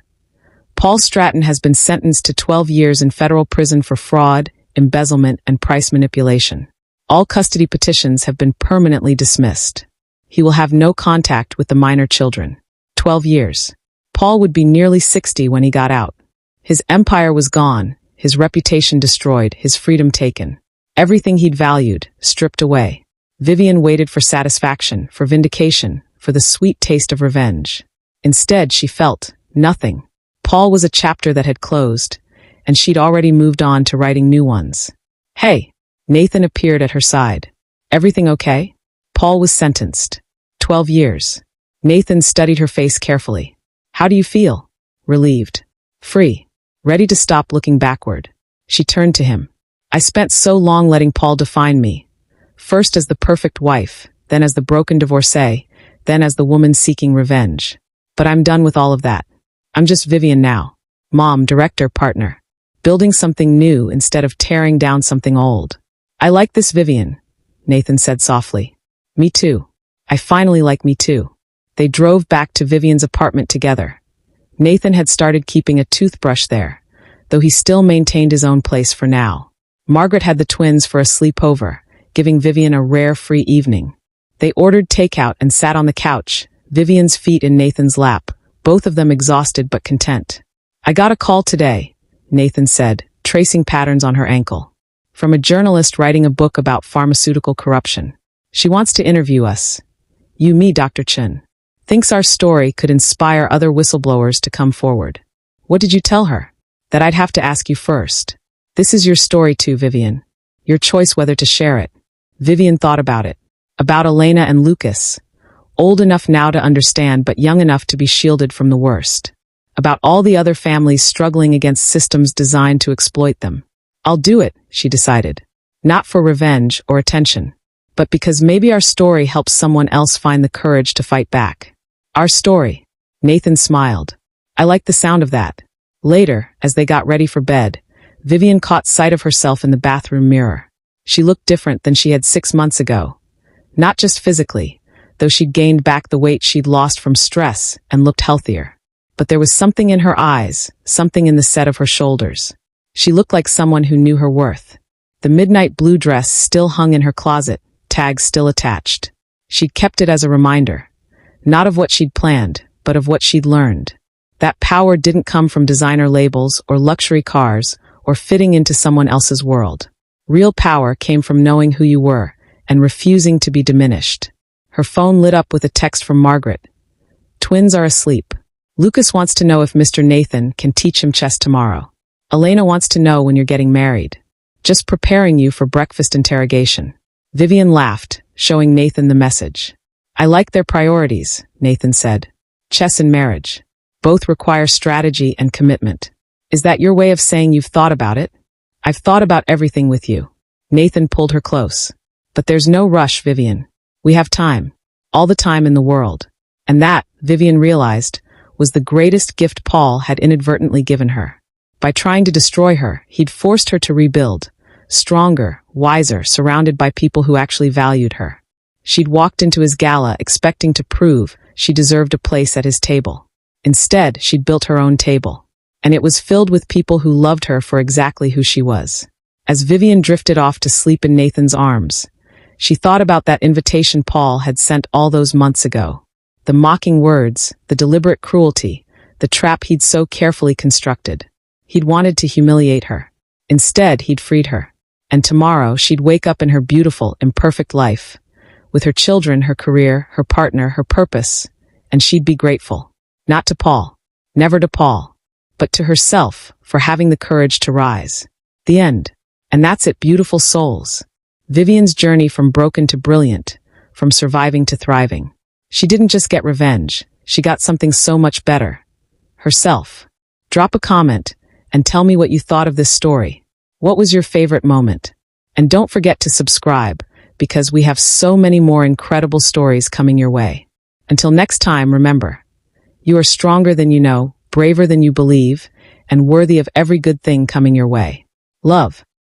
Paul Stratton has been sentenced to 12 years in federal prison for fraud, embezzlement, and price manipulation. All custody petitions have been permanently dismissed. He will have no contact with the minor children. 12 years. Paul would be nearly 60 when he got out. His empire was gone, his reputation destroyed, his freedom taken. Everything he'd valued, stripped away. Vivian waited for satisfaction, for vindication, for the sweet taste of revenge. Instead, she felt nothing. Paul was a chapter that had closed, and she'd already moved on to writing new ones. Hey, Nathan appeared at her side. Everything okay? Paul was sentenced. 12 years. Nathan studied her face carefully. How do you feel? Relieved. Free. Ready to stop looking backward. She turned to him. I spent so long letting Paul define me. First as the perfect wife, then as the broken divorcee, then as the woman seeking revenge. But I'm done with all of that. I'm just Vivian now. Mom, director, partner. Building something new instead of tearing down something old. I like this Vivian, Nathan said softly. Me too. I finally like me too. They drove back to Vivian's apartment together. Nathan had started keeping a toothbrush there, though he still maintained his own place for now. Margaret had the twins for a sleepover, giving Vivian a rare free evening. They ordered takeout and sat on the couch, Vivian's feet in Nathan's lap, both of them exhausted but content. I got a call today, Nathan said, tracing patterns on her ankle. From a journalist writing a book about pharmaceutical corruption. She wants to interview us. You, me, Dr. Chen. Thinks our story could inspire other whistleblowers to come forward. What did you tell her? That I'd have to ask you first. This is your story too, Vivian. Your choice whether to share it. Vivian thought about it. About Elena and Lucas. Old enough now to understand but young enough to be shielded from the worst. About all the other families struggling against systems designed to exploit them. I'll do it, she decided. Not for revenge or attention, but because maybe our story helps someone else find the courage to fight back. Our story. Nathan smiled. I like the sound of that. Later, as they got ready for bed, Vivian caught sight of herself in the bathroom mirror. She looked different than she had 6 months ago. Not just physically, though she'd gained back the weight she'd lost from stress and looked healthier. But there was something in her eyes, something in the set of her shoulders. She looked like someone who knew her worth. The midnight blue dress still hung in her closet, tags still attached. She'd kept it as a reminder. Not of what she'd planned, but of what she'd learned. That power didn't come from designer labels or luxury cars or fitting into someone else's world. Real power came from knowing who you were and refusing to be diminished. Her phone lit up with a text from Margaret. Twins are asleep. Lucas wants to know if Mr. Nathan can teach him chess tomorrow. Elena wants to know when you're getting married. Just preparing you for breakfast interrogation. Vivian laughed, showing Nathan the message. I like their priorities, Nathan said. Chess and marriage. Both require strategy and commitment. Is that your way of saying you've thought about it? I've thought about everything with you. Nathan pulled her close. But there's no rush, Vivian. We have time. All the time in the world. And that, Vivian realized, was the greatest gift Paul had inadvertently given her. By trying to destroy her, he'd forced her to rebuild. Stronger, wiser, surrounded by people who actually valued her. She'd walked into his gala expecting to prove she deserved a place at his table. Instead, she'd built her own table. And it was filled with people who loved her for exactly who she was. As Vivian drifted off to sleep in Nathan's arms, she thought about that invitation Paul had sent all those months ago. The mocking words, the deliberate cruelty, the trap he'd so carefully constructed. He'd wanted to humiliate her. Instead, he'd freed her. And tomorrow, she'd wake up in her beautiful, imperfect life. With her children, her career, her partner, her purpose. And she'd be grateful. Not to Paul. Never to Paul. But to herself for having the courage to rise. The end. And that's it, beautiful souls. Vivian's journey from broken to brilliant, from surviving to thriving. She didn't just get revenge, she got something so much better. Herself. Drop a comment and tell me what you thought of this story. What was your favorite moment? And don't forget to subscribe, because we have so many more incredible stories coming your way. Until next time, remember, you are stronger than you know, braver than you believe, and worthy of every good thing coming your way. Love.